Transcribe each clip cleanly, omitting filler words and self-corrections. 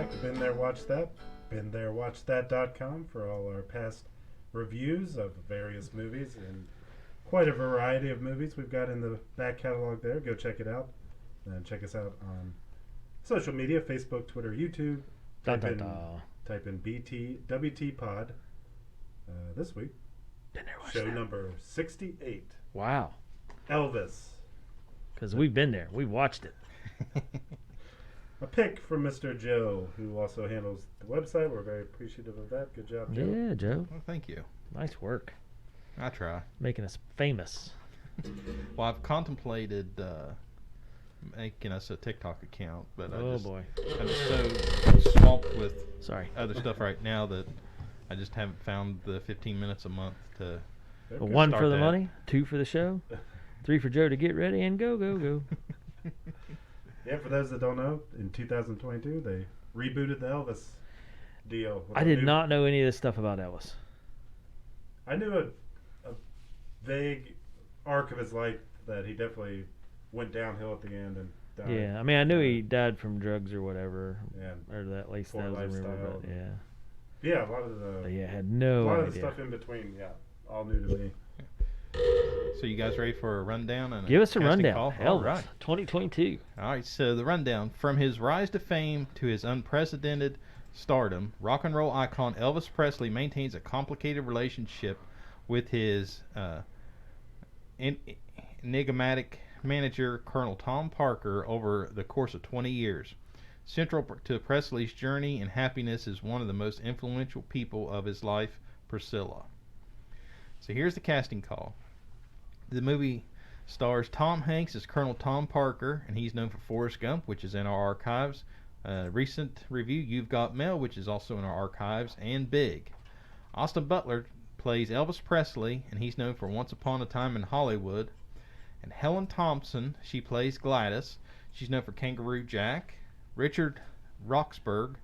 back to Been There, Watch That. BeenThereWatchThat.com for all our past reviews of various movies and quite a variety of movies we've got in the back catalog there. Go check it out. And check us out on social media, Facebook, Twitter, YouTube. Type in WT Pod. This week, show number 68. Wow. Elvis. Because we've been there. We've watched it. A pick from Mr. Joe, who also handles the website. We're very appreciative of that. Good job, Joe. Yeah, Joe. Well, thank you. Nice work. I try. Making us famous. Well, I've contemplated making us a TikTok account, but I'm so swamped with other stuff right now that I just haven't found the 15 minutes a month to one for the that. money, 2 for the show, 3 for Joe to get ready and go. Yeah, for those that don't know, in 2022, they rebooted the Elvis deal. I did not know any of this stuff about Elvis. I knew a vague arc of his life that he definitely went downhill at the end and died. Yeah, I mean, I knew he died from drugs or whatever. Yeah. Or that, at least that was a rumor, but yeah. Yeah, a lot of the... had no idea. A lot of the stuff in between, all new to me. So you guys ready for a rundown? And Give us a rundown. Call? Elvis, All right. 2022. All right, so the rundown. From his rise to fame to his unprecedented stardom, rock and roll icon Elvis Presley maintains a complicated relationship with his enigmatic manager, Colonel Tom Parker, over the course of 20 years. Central to Presley's journey and happiness is one of the most influential people of his life, Priscilla. So here's the casting call. The movie stars Tom Hanks as Colonel Tom Parker, and he's known for Forrest Gump, which is in our archives. Recent review, You've Got Mail, which is also in our archives, and Big. Austin Butler plays Elvis Presley, and he's known for Once Upon a Time in Hollywood. And Helen Thompson, she plays Gladys. She's known for Kangaroo Jack. Richard Roxburgh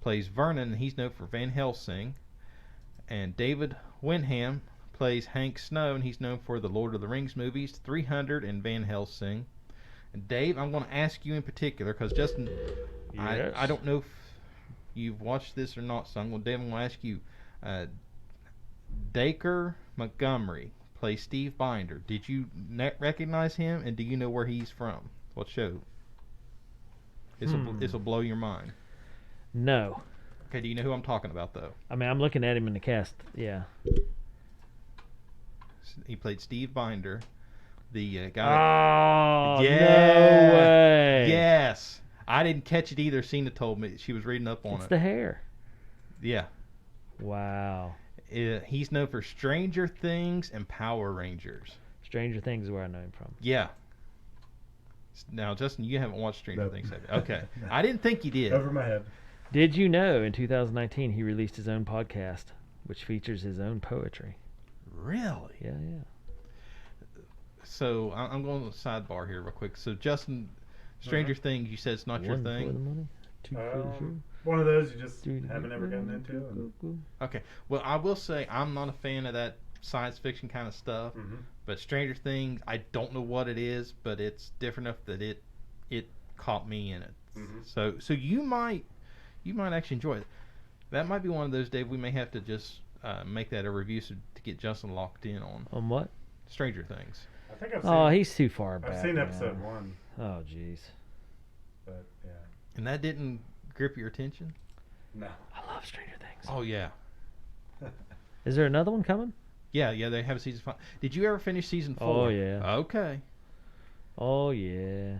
plays Vernon, and he's known for Van Helsing. And David Wenham plays Hank Snow, and he's known for the Lord of the Rings movies, 300 and Van Helsing. And Dave, I'm going to ask you in particular, because Justin, yes. I don't know if you've watched this or not, so I'm going to ask you. Dacre Montgomery plays Steve Binder. Did you recognize him, and do you know where he's from? What show? This will blow your mind. No. Okay, do you know who I'm talking about, though? I mean, I'm looking at him in the cast. Yeah. He played Steve Binder, the guy. Oh, yeah. No way. Yes. I didn't catch it either. Cena told me. She was reading up on it. It's the hair. Yeah. Wow. He's known for Stranger Things and Power Rangers. Stranger Things is where I know him from. Yeah. Now, Justin, you haven't watched Stranger Things, have you? Okay. I didn't think you did. Over my head. Did you know in 2019 he released his own podcast, which features his own poetry? Really? Yeah. So I'm going to the sidebar here real quick. So Justin, Stranger Things, you said it's not your thing. 1 for the money, 2 for the show. One of those you just haven't ever gotten into. Okay. Well, I will say I'm not a fan of that science fiction kind of stuff. Mm-hmm. But Stranger Things, I don't know what it is, but it's different enough that it caught me in it. Mm-hmm. So you might actually enjoy it. That might be one of those, Dave. We may have to just make that a review to get Justin locked in on. On what? Stranger Things. I think I've seen. Oh, he's too far back. I've seen episode 1. Oh, jeez. But yeah. And that didn't grip your attention? No. I love Stranger Things. Oh yeah. Is there another one coming? Yeah. They have a season 5. Did you ever finish season 4? Oh yeah. Okay. Oh yeah.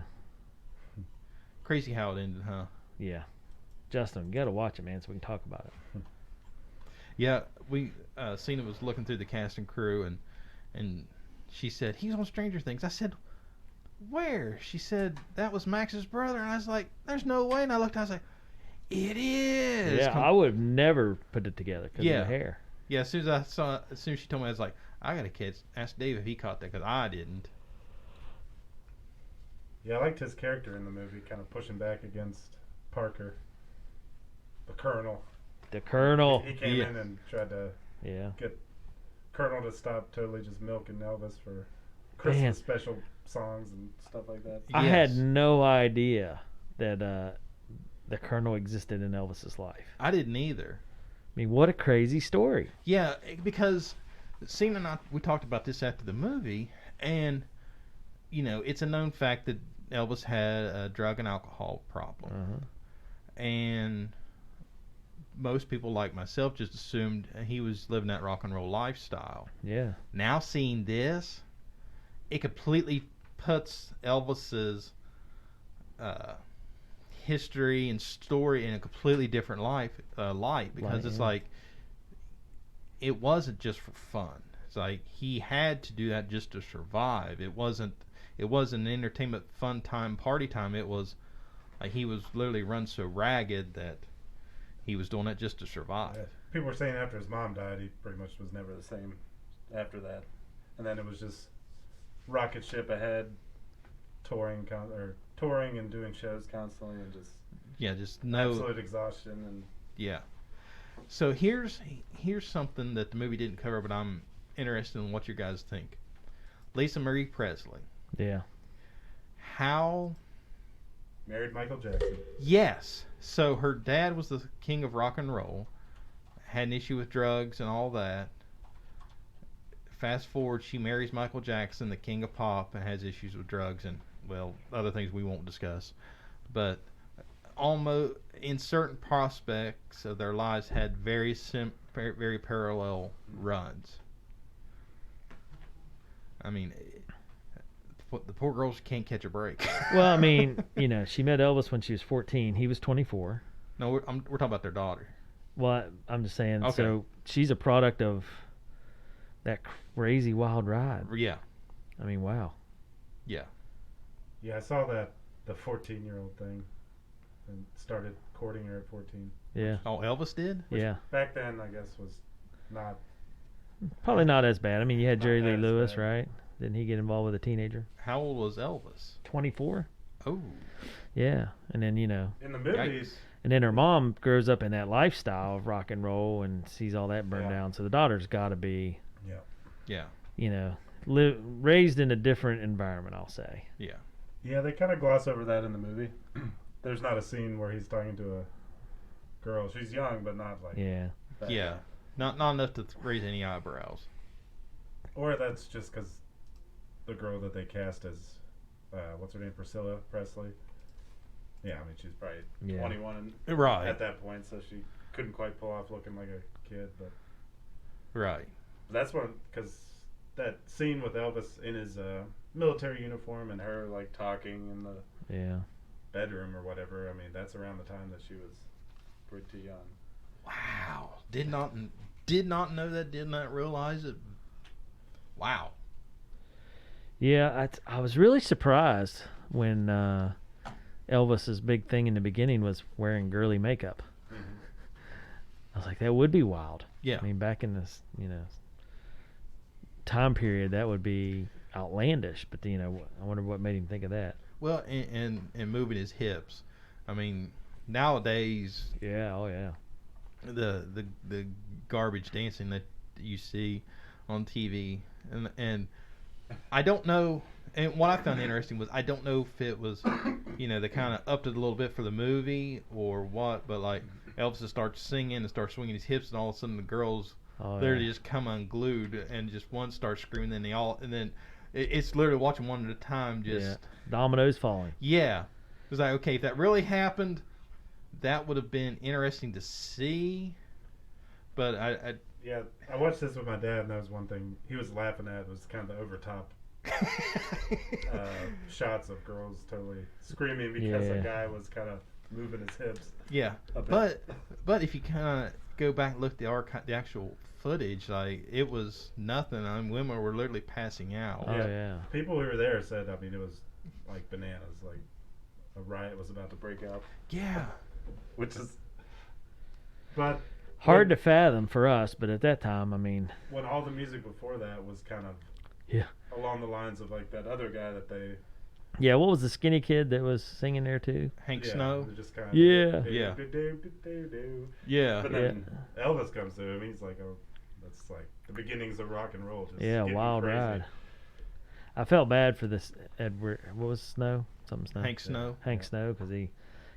Crazy how it ended, huh? Yeah. Justin, you gotta watch it, man, so we can talk about it. Yeah, we Cena was looking through the cast and crew, and she said he's on Stranger Things. I said, where? She said that was Max's brother, and I was like, there's no way. And I looked, I was like, it is. Yeah, I would have never put it together because of the hair. Yeah, as soon as she told me, I was like, I gotta ask Dave if he caught that because I didn't. Yeah, I liked his character in the movie, kind of pushing back against Parker, the Colonel. The Colonel. He came in and tried to get Colonel to stop totally just milking Elvis for Christmas special songs and stuff like that. I had no idea that the Colonel existed in Elvis's life. I didn't either. I mean, what a crazy story. Yeah, because Cena and I, we talked about this after the movie, and it's a known fact that Elvis had a drug and alcohol problem, and most people like myself just assumed he was living that rock and roll lifestyle. Yeah. Now seeing this, it completely puts Elvis's history and story in a completely different light, because it's like it wasn't just for fun. It's like he had to do that just to survive. It wasn't an entertainment, fun time, party time. It was like he was literally run so ragged that he was doing it just to survive. Yeah. People were saying after his mom died, he pretty much was never the same after that. And then it was just rocket ship ahead, touring and doing shows constantly, and just no absolute exhaustion. And yeah. So here's something that the movie didn't cover, but I'm interested in what you guys think. Lisa Marie Presley. Yeah. How? Married Michael Jackson. Yes. So her dad was the king of rock and roll, had an issue with drugs and all that. Fast forward, she marries Michael Jackson, the king of pop, and has issues with drugs and, well, other things we won't discuss. But almost in certain prospects of their lives had very parallel runs. I mean, the poor girls can't catch a break. Well, I mean, she met Elvis when she was 14. He was 24. No, we're talking about their daughter. Well, I'm just saying. Okay. So she's a product of that crazy wild ride. Yeah. I mean, wow. Yeah. Yeah, I saw the 14-year-old thing, and started courting her at 14. Yeah. Oh, Elvis did? Yeah. Back then, I guess, was not. Probably not as bad. I mean, you had Not Jerry Lee as Lewis, bad. right? Didn't he get involved with a teenager? How old was Elvis? 24. Oh. Yeah. And then, In the movies, and then her mom grows up in that lifestyle of rock and roll and sees all that burned Yeah. down. So the daughter's got to be, Yeah. raised in a different environment, I'll say. Yeah. yeah, they kind of gloss over that in the movie. There's not a scene where he's talking to a girl. She's young, but not like. Yeah. that Yeah. young. Not enough to raise any eyebrows. Or that's just because the girl that they cast as, what's her name, Priscilla Presley. Yeah, I mean, she's probably 21 Right. at that point, so she couldn't quite pull off looking like a kid. But Right. that's because that scene with Elvis in his military uniform and her like talking in the Yeah. bedroom or whatever. I mean, that's around the time that she was pretty young. Wow. Did not know that. Did not realize it. Wow. Yeah, I was really surprised when Elvis's big thing in the beginning was wearing girly makeup. I was like, that would be wild. Yeah. I mean, back in this, time period, that would be outlandish. But I wonder what made him think of that. Well, and moving his hips. I mean, nowadays Yeah. Oh yeah. the garbage dancing that you see on TV, and I don't know. And what I found interesting was I don't know if it was, they kind of upped it a little bit for the movie or what, but like Elvis starts singing and starts swinging his hips, and all of a sudden the girls literally just come unglued and just one starts screaming, and then it's literally watching one at a time. Just dominoes falling. Yeah, it's like, okay, if that really happened, that would have been interesting to see. But I watched this with my dad, and that was one thing he was laughing at, was kind of the overtop shots of girls totally screaming because a guy was kind of moving his hips. Yeah, but if you kind of go back and look at the actual footage, like it was nothing. I mean, women were literally passing out. Oh yeah. People who were there said, I mean, it was like bananas. Like a riot was about to break out. Yeah, Which is, but hard to fathom for us, but at that time, I mean, when all the music before that was kind of along the lines of like that other guy that they. Yeah, what was the skinny kid that was singing there too? Hank Snow. Just kind of Yeah. Yeah. But then Elvis comes to him. He's like, oh, that's like the beginnings of rock and roll. Just getting wild crazy. ride. I felt bad for this Edward. What was Snow? Something Snow. Hank Snow. Hank Snow, because he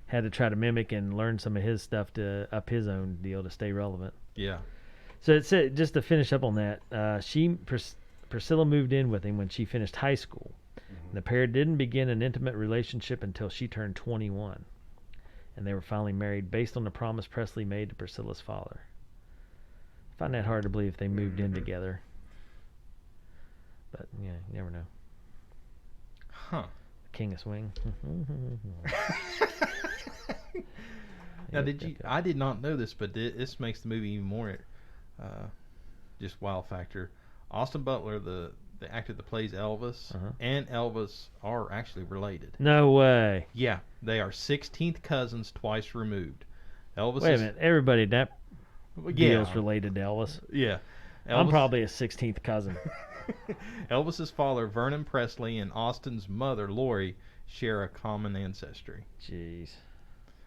had to try to mimic and learn some of his stuff to up his own deal to stay relevant. Yeah. So it said, just to finish up on that, Priscilla moved in with him when she finished high school. The pair didn't begin an intimate relationship until she turned 21, and they were finally married based on the promise Presley made to Priscilla's father. I find that hard to believe if they moved in together, but yeah, you never know. Huh. King of Swing. Now, I did not know this, but this makes the movie even more just wow factor. Austin Butler, the actor that plays Elvis, and Elvis are actually related. No way. Yeah, they are 16th cousins twice removed. Elvis. Wait a minute. Everybody that deal's Yeah. related to Elvis. Yeah. I'm probably a 16th cousin. Elvis's father, Vernon Presley, and Austin's mother, Lori, share a common ancestry. Jeez.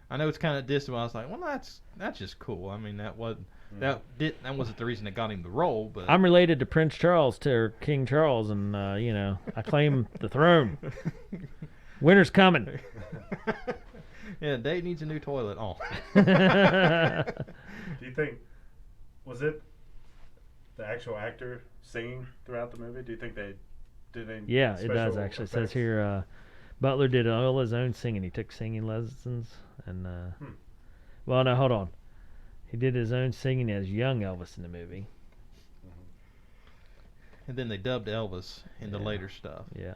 I know it's kind of distant, but I was like, well, that's just cool. I mean, that wasn't the reason that got him the role, but I'm related to Prince Charles, or King Charles, and I claim the throne. Winter's coming. Yeah, Dave needs a new toilet. Oh. Do you think, was it the actual actor singing throughout the movie? Do you think they did any Yeah, it does special actually. It says effects? here, Butler did all his own singing. He took singing lessons, and well, no, hold on. He did his own singing as young Elvis in the movie. And then they dubbed Elvis in the Yeah. later stuff. Yeah.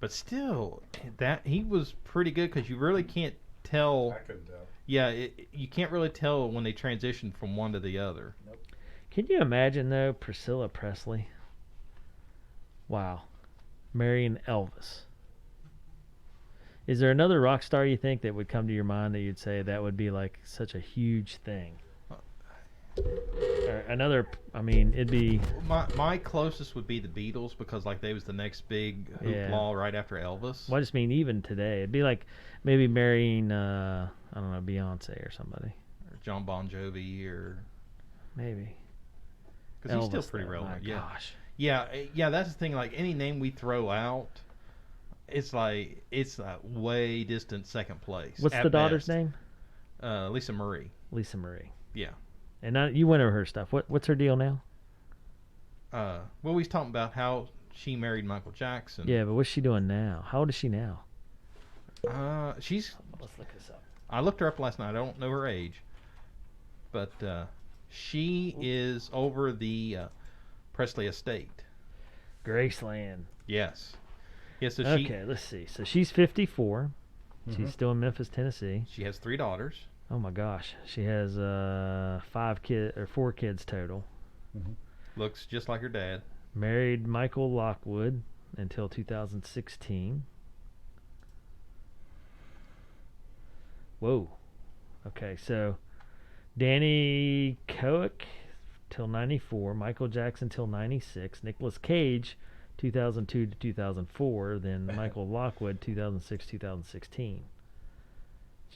But still, that he was pretty good because you really can't tell. I couldn't tell. Yeah, you can't really tell when they transition from one to the other. Can you imagine though, Priscilla Presley? Wow, marrying Elvis. Is there another rock star you think that would come to your mind that you'd say that would be like such a huge thing? Or another, I mean, it'd be My closest would be the Beatles because like they was the next big hoopla right after Elvis. Well, I just mean even today, it'd be like maybe marrying I don't know, Beyonce or somebody. Or John Bon Jovi or Maybe. because he's still Elvis, pretty though, relevant. my Yeah. gosh. Yeah. That's the thing. Like any name we throw out, it's a way distant second place. What's at the daughter's best. name? Lisa Marie. Lisa Marie. Yeah. And you went over her stuff. What's her deal now? Well, we was talking about how she married Michael Jackson. Yeah, but what's she doing now? How old is she now? She's. Let's look this up. I looked her up last night. I don't know her age, but she is over the Presley estate. Graceland. Yes. Yes. So Okay, let's see. So she's 54. She's still in Memphis, Tennessee. she has 3 daughters. Oh my gosh, she has 4 kids total. Looks just like her dad. Married Michael Lockwood until 2016. Whoa. Okay, so Danny Koeck till 94, Michael Jackson till 96, Nicolas Cage 2002 to 2004, then Michael Lockwood 2006 2016.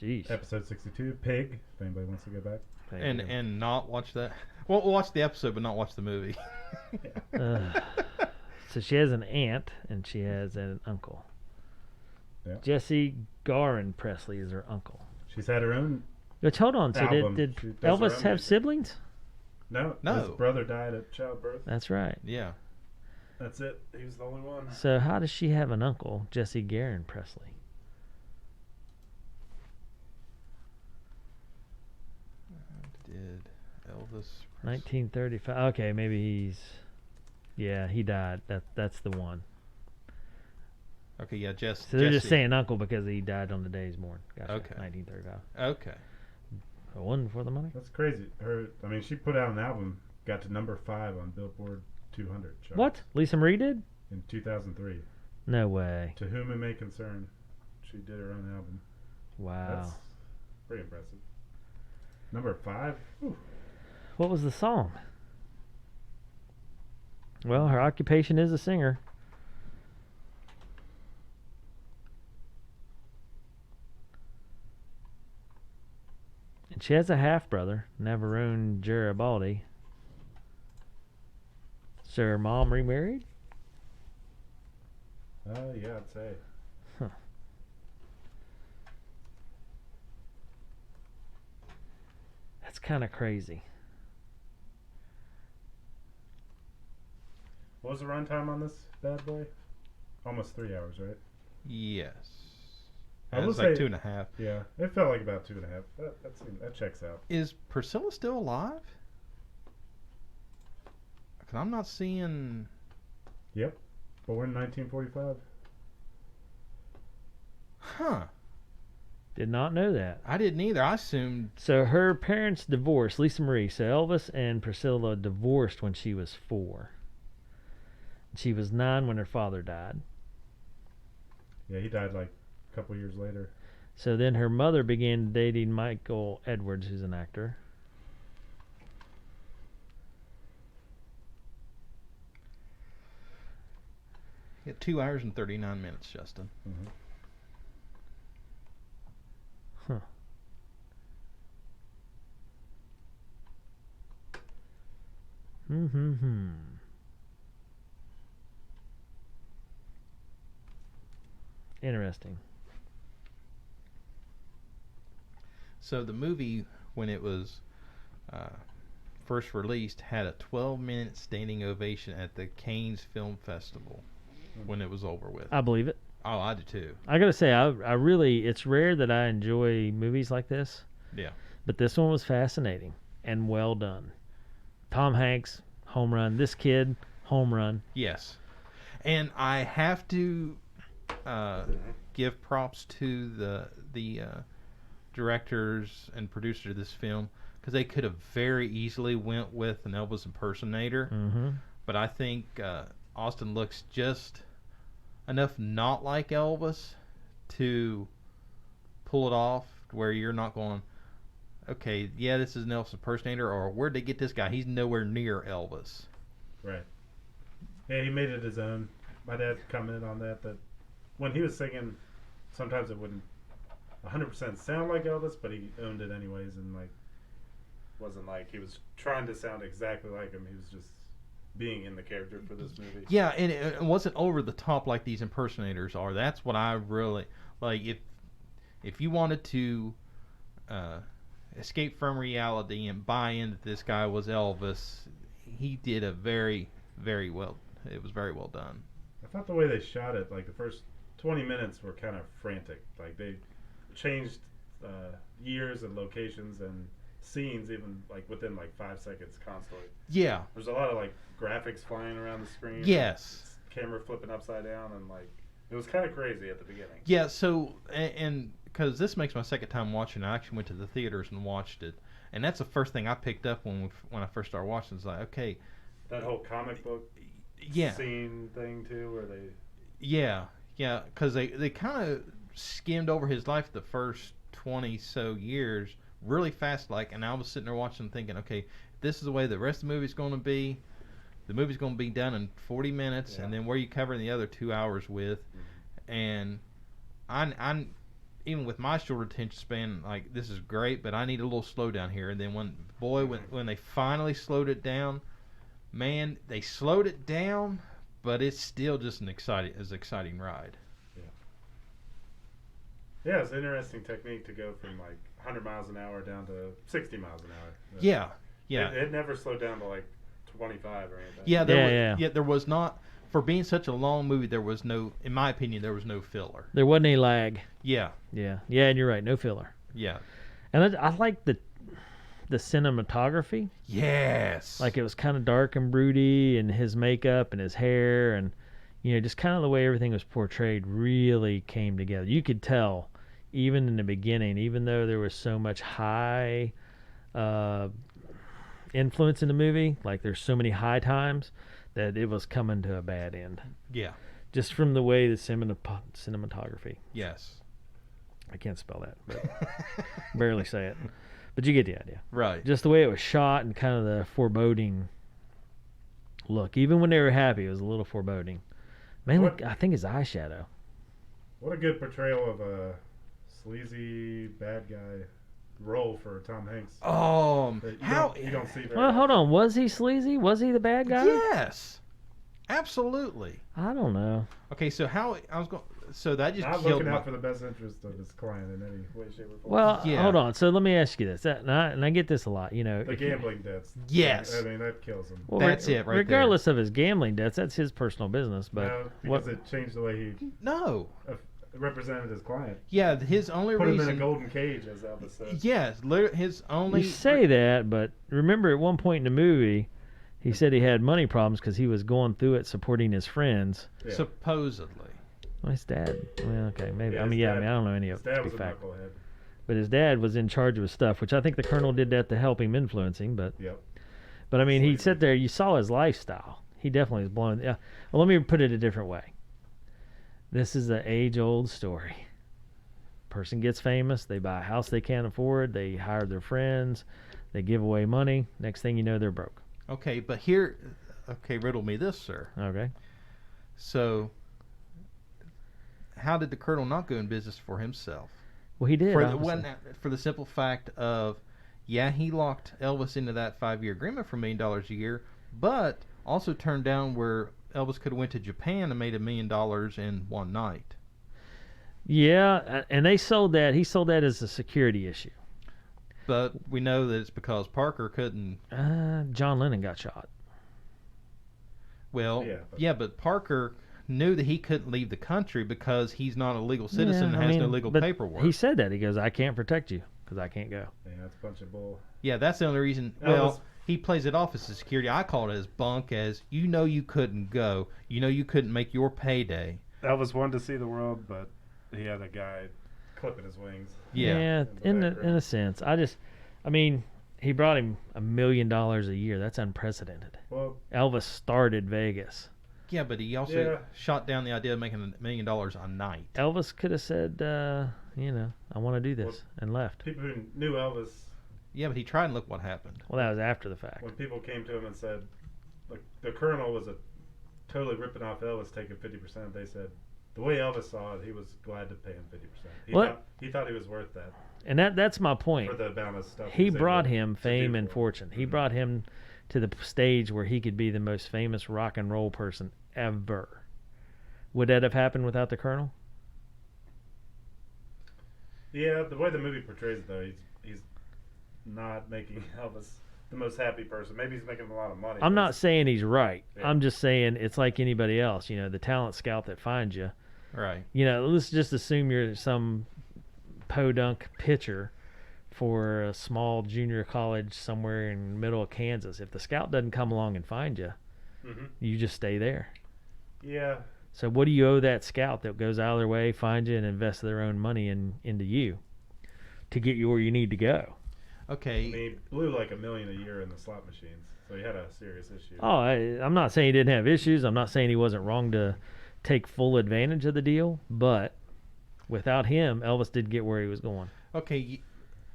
Jeez. Episode 62, Pig, if anybody wants to go back. And not watch that. Well, we'll watch the episode, but not watch the movie. So she has an aunt and she has an uncle. Yeah. Jesse Garin Presley is her uncle. She's had her own. Which, hold on, so Album. did She does her Elvis own have music. siblings? No. No. His brother died at childbirth. That's right. Yeah. That's it. He was the only one. So how does she have an uncle, Jesse Garin Presley? Did Elvis? 1935. Okay, maybe he died. That's the one. Okay, yeah, So they're Jesse. just saying uncle because he died on the day he's born. Gotcha. Okay. 1935. Okay. A one for the money? That's crazy. She put out an album, got to number 5 on Billboard 200 chart. What? Lisa Marie did? In 2003. No way. To Whom It May Concern. She did her own album. Wow. That's pretty impressive. Number 5? Whew. What was the song? Well, her occupation is a singer. And she has a half brother, Navarone Garibaldi. So her mom remarried? Yeah, I'd say. That's kind of crazy. What was the runtime on this bad boy? Almost 3 hours, right? Yes. I It will was like say- 2.5. Yeah, it felt like about 2.5. That checks out. Is Priscilla still alive? Because I'm not seeing. Yep. Born 1945. Huh. Did not know that. I didn't either. I assumed. So her parents divorced, Lisa Marie. So Elvis and Priscilla divorced when she was 4. She was 9 when her father died. Yeah, he died like a couple years later. So then her mother began dating Michael Edwards, who's an actor. Yeah, 2 hours and 39 minutes, Justin. Mm-hmm. Huh. Mm-hmm. Interesting. So the movie, when it was first released, had a 12-minute standing ovation at the Cannes Film Festival when it was over with. I believe it. Oh, I do too. I gotta say, I really, it's rare that I enjoy movies like this. Yeah. But this one was fascinating and well done. Tom Hanks, home run. This kid, home run. Yes. And I have to give props to the directors and producers of this film, because they could have very easily went with an Elvis impersonator. Mm-hmm. But I think Austin looks just enough not like Elvis to pull it off, where you're not going, okay, yeah, this is an Elvis impersonator, or where'd they get this guy? He's nowhere near Elvis. Right. Yeah, he made it his own. My dad commented on that when he was singing, sometimes it wouldn't 100% sound like Elvis, but he owned it anyways, and like wasn't like he was trying to sound exactly like him. He was just being in the character for this movie. Yeah, and it wasn't over the top like these impersonators are. That's what I really like. If you wanted to escape from reality and buy in that this guy was Elvis, he did a very, very well. It was very well done. I thought the way they shot it, like the first 20 minutes were kind of frantic. Like they changed years and locations and scenes even like within like 5 seconds constantly. Yeah. There's a lot of like graphics flying around the screen. Yes. Camera flipping upside down, and like it was kind of crazy at the beginning. Yeah. So and because this makes my second time watching, I actually went to the theaters and watched it, and that's the first thing I picked up when I first started watching. It's like, okay, That whole comic book yeah, scene thing too, where they yeah, because they kind of skimmed over his life the first 20 so years really fast, like, and I was sitting there watching thinking, okay, if this is the way the rest of the movie's going to be, the movie's going to be done in 40 minutes, Yeah. and then where you covering the other 2 hours with, and I'm even with my short attention span, like, this is great, but I need a little slowdown here. And then when they finally slowed it down, man, they slowed it down, but it's still just an exciting ride. Yeah, it's an interesting technique to go from like 100 miles an hour down to 60 miles an hour. Yeah. It never slowed down to like 25 or anything. Yeah, there was not, for being such a long movie, there was no, in my opinion, there was no filler. There wasn't any lag. Yeah. Yeah, and you're right, no filler. Yeah. And I like the cinematography. Yes. Like it was kind of dark and broody, and his makeup and his hair, and just kind of the way everything was portrayed really came together. You could tell, even in the beginning, even though there was so much high influence in the movie, like there's so many high times, that it was coming to a bad end. Yeah. Just from the way the cinematography. Yes. I can't spell that, but barely say it. But you get the idea. Right. Just the way it was shot and kind of the foreboding look. Even when they were happy, it was a little foreboding. Mainly, I think his eyeshadow. What a good portrayal of a sleazy bad guy role for Tom Hanks. That you don't see very Well, hold often. on. Was he sleazy? Was he the bad guy? Yes. Absolutely. I don't know. Okay, so how I was going So that just Not killed looking my. out for the best interest of his client in any way, shape, or form. Well, Yeah. hold on. So let me ask you this, and I get this a lot. You know, The if you- gambling debts. Yes. I mean, that kills him. well, That's it right there. regardless of his gambling debts, that's his personal business. But No, what? because it changed the way he No. represented his client. Yeah, his only Put him reason. in a golden cage, as Elvis said. Yes, his only. You say that, but remember at one point in the movie, he said he had money problems because he was going through it supporting his friends. Yeah. Supposedly. Well, his dad. Well, okay, maybe. Yeah, I mean, his yeah. I dad- mean, I don't know any of His it dad to be was a fact. knucklehead. But his dad was in charge of his stuff, which I think the colonel did that to help him influence him. But Yep. I mean, he Sleepy. sat there. You saw his lifestyle. He definitely was blown. Yeah. Well, let me put it a different way. This is an age-old story. Person gets famous. They buy a house they can't afford. They hire their friends. They give away money. Next thing you know, they're broke. Okay, but here. Okay, riddle me this, sir. Okay. So, how did the colonel not go in business for himself? Well, he did. For obviously. for the simple fact of, yeah, he locked Elvis into that 5-year agreement for $1 million a year, but also turned down where Elvis could have went to Japan and made $1 million in one night. Yeah, and they sold that. He sold that as a security issue. But we know that it's because Parker couldn't. John Lennon got shot. Well, Yeah, but Parker knew that he couldn't leave the country because he's not a legal citizen Yeah, and I has no mean, legal but paperwork. He said that. He goes, I can't protect you because I can't go. Yeah, that's a bunch of bull. Yeah, that's the only reason. Elvis- Well, he plays it off as a security. I call it as bunk, as you know you couldn't go. You know you couldn't make your payday. Elvis wanted to see the world, but he had a guy clipping his wings. Yeah. in the a sense. I mean, he brought him $1 million a year. That's unprecedented. Well, Elvis started Vegas. Yeah, but he also Yeah. shot down the idea of making $1 million a night. Elvis could have said, I want to do this, Well, and left. people who knew Elvis, Yeah, but he tried and look what happened. Well, that was after the fact. when people came to him and said, like, the colonel was totally ripping off Elvis, taking 50%, they said, the way Elvis saw it, he was glad to pay him 50%. What? He thought he was worth that And that's my point. for the amount of stuff. He he's able brought to him do fame for and him. fortune. He brought him to the stage where he could be the most famous rock and roll person ever. Would that have happened without the colonel? Yeah, the way the movie portrays it, though, he's not making Elvis the most happy person. Maybe he's making a lot of money. I'm but not saying he's right. Yeah. I'm just saying it's like anybody else. The talent scout that finds you. Right. Let's just assume you're some podunk pitcher for a small junior college somewhere in the middle of Kansas. If the scout doesn't come along and find you, Mhm. you just stay there. Yeah, So what do you owe that scout that goes out of their way, find you, and invests their own money into you to get you where you need to go? I Okay. mean, he blew like $1 million a year in the slot machines, so he had a serious issue. Oh, I'm not saying he didn't have issues. I'm not saying he wasn't wrong to take full advantage of the deal, but without him, Elvis did get where he was going. Okay.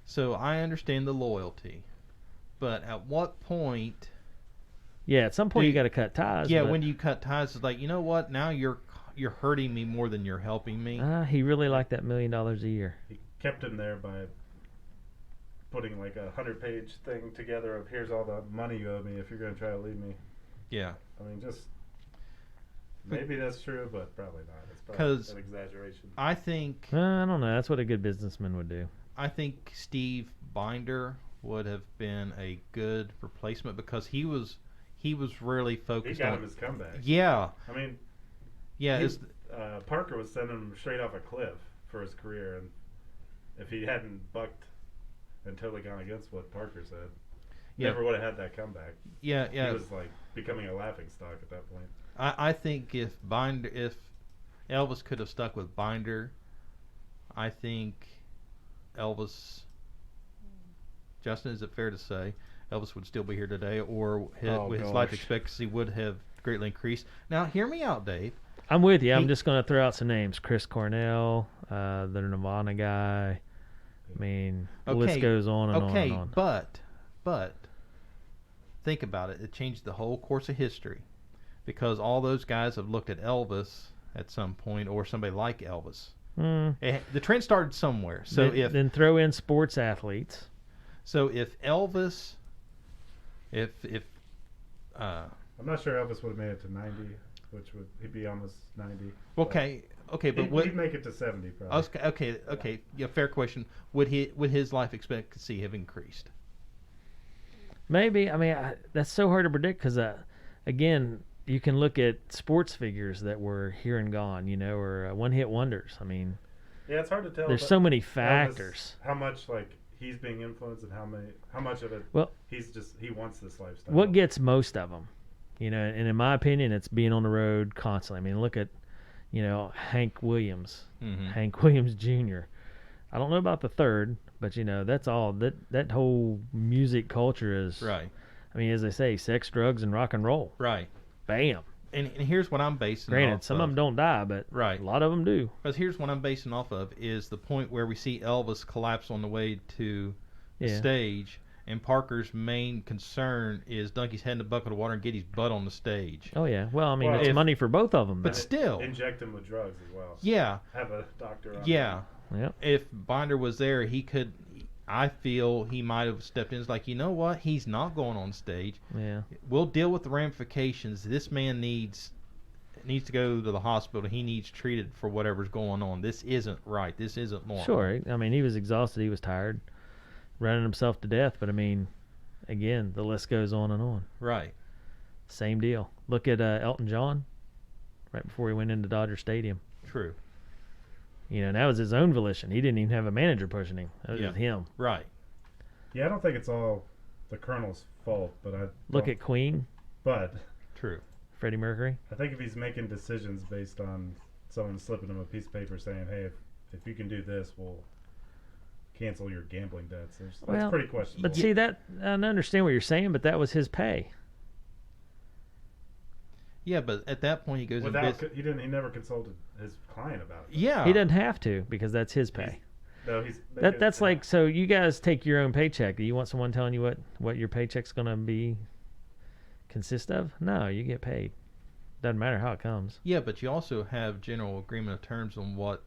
So I understand the loyalty, but at what point? Yeah, at some point you got to cut ties. Yeah, but, when do you cut ties? It's like, you know what? Now you're hurting me more than you're helping me. he really liked that $1 million a year. He kept him there by putting like a 100-page thing together of here's all the money you owe me if you're going to try to leave me. Yeah. I mean, just maybe that's true, but probably not. It's 'Cause probably an exaggeration. I think I don't know. That's what a good businessman would do. Steve Binder would have been a good replacement because he was really He focused got on. him his comeback. Yeah. I mean, Yeah. he- Parker was sending him straight off a cliff for his career, and if he hadn't bucked and totally gone against what Parker said, Yeah. never would have had that comeback. Yeah. He was like becoming a laughing stock at that point. I think if Elvis could have stuck with Binder, I think Elvis. Justin, is it fair to say Elvis would still be here today, or his life gosh. expectancy would have greatly increased? Now, hear me out, Dave. I'm with you. I'm He- just going to throw out some names. Chris Cornell, the Nirvana guy. I mean, the list Okay, goes on and Okay, on and on. but think about it. It changed the whole course of history because all those guys have looked at Elvis at some point, or somebody like Elvis. The trend started somewhere. So then throw in sports athletes. if Elvis, if I'm not sure Elvis would have made it to 90, which would he'd be almost 90. okay, Okay, but he'd make it to 70 probably. Okay. Yeah, fair question. Would his life expectancy have increased? Maybe. I mean, that's so hard to predict because, again, you can look at sports figures that were here and gone, or one-hit wonders. I mean, Yeah, it's hard to tell. there's so many factors. Elvis, how much he's being influenced, and how much of it he wants this lifestyle. What gets most of them, and in my opinion, it's being on the road constantly. I mean, look at, Hank Williams, Hank Williams Jr. I don't know about the third, but that's all that whole music culture is. Right. I mean, as they say, sex, drugs, and rock and roll. Right. Bam. And here's what I'm basing. Granted, some of them don't die, but right. a lot of them do. But here's what I'm basing off of is the point where we see Elvis collapse on the way to the stage, and Parker's main concern is dunk his head in a bucket of water and get his butt on the stage. Oh yeah. Well, I mean, it's money for both of them. But still, inject him with drugs as well. Yeah. Have a doctor on. Yeah. Yep. If Binder was there, he could. I feel he might have stepped in. It's like, you know what? He's not going on stage. Yeah. We'll deal with the ramifications. This man needs to go to the hospital. He needs treated for whatever's going on. This isn't right. This isn't normal. Sure. I mean, he was exhausted. He was tired, running himself to death. But I mean, again, the list goes on and on. Right. Same deal. Look at Elton John, right before he went into Dodger Stadium. True. That was his own volition. He didn't even have a manager pushing him. That was just him. Right. Yeah, I don't think it's all the Colonel's fault, but look at Queen. But true. Freddie Mercury. I think if he's making decisions based on someone slipping him a piece of paper saying, "Hey, if you can do this, we'll cancel your gambling debts," that's pretty questionable. But see, that I understand what you're saying, but that was his pay. Yeah, but at that point he goes. He never consulted his client about it. Yeah, he doesn't have to because that's his pay. That's like, so you guys take your own paycheck. Do you want someone telling you what your paycheck's gonna consist of? No, you get paid. Doesn't matter how it comes. Yeah, but you also have general agreement of terms on what.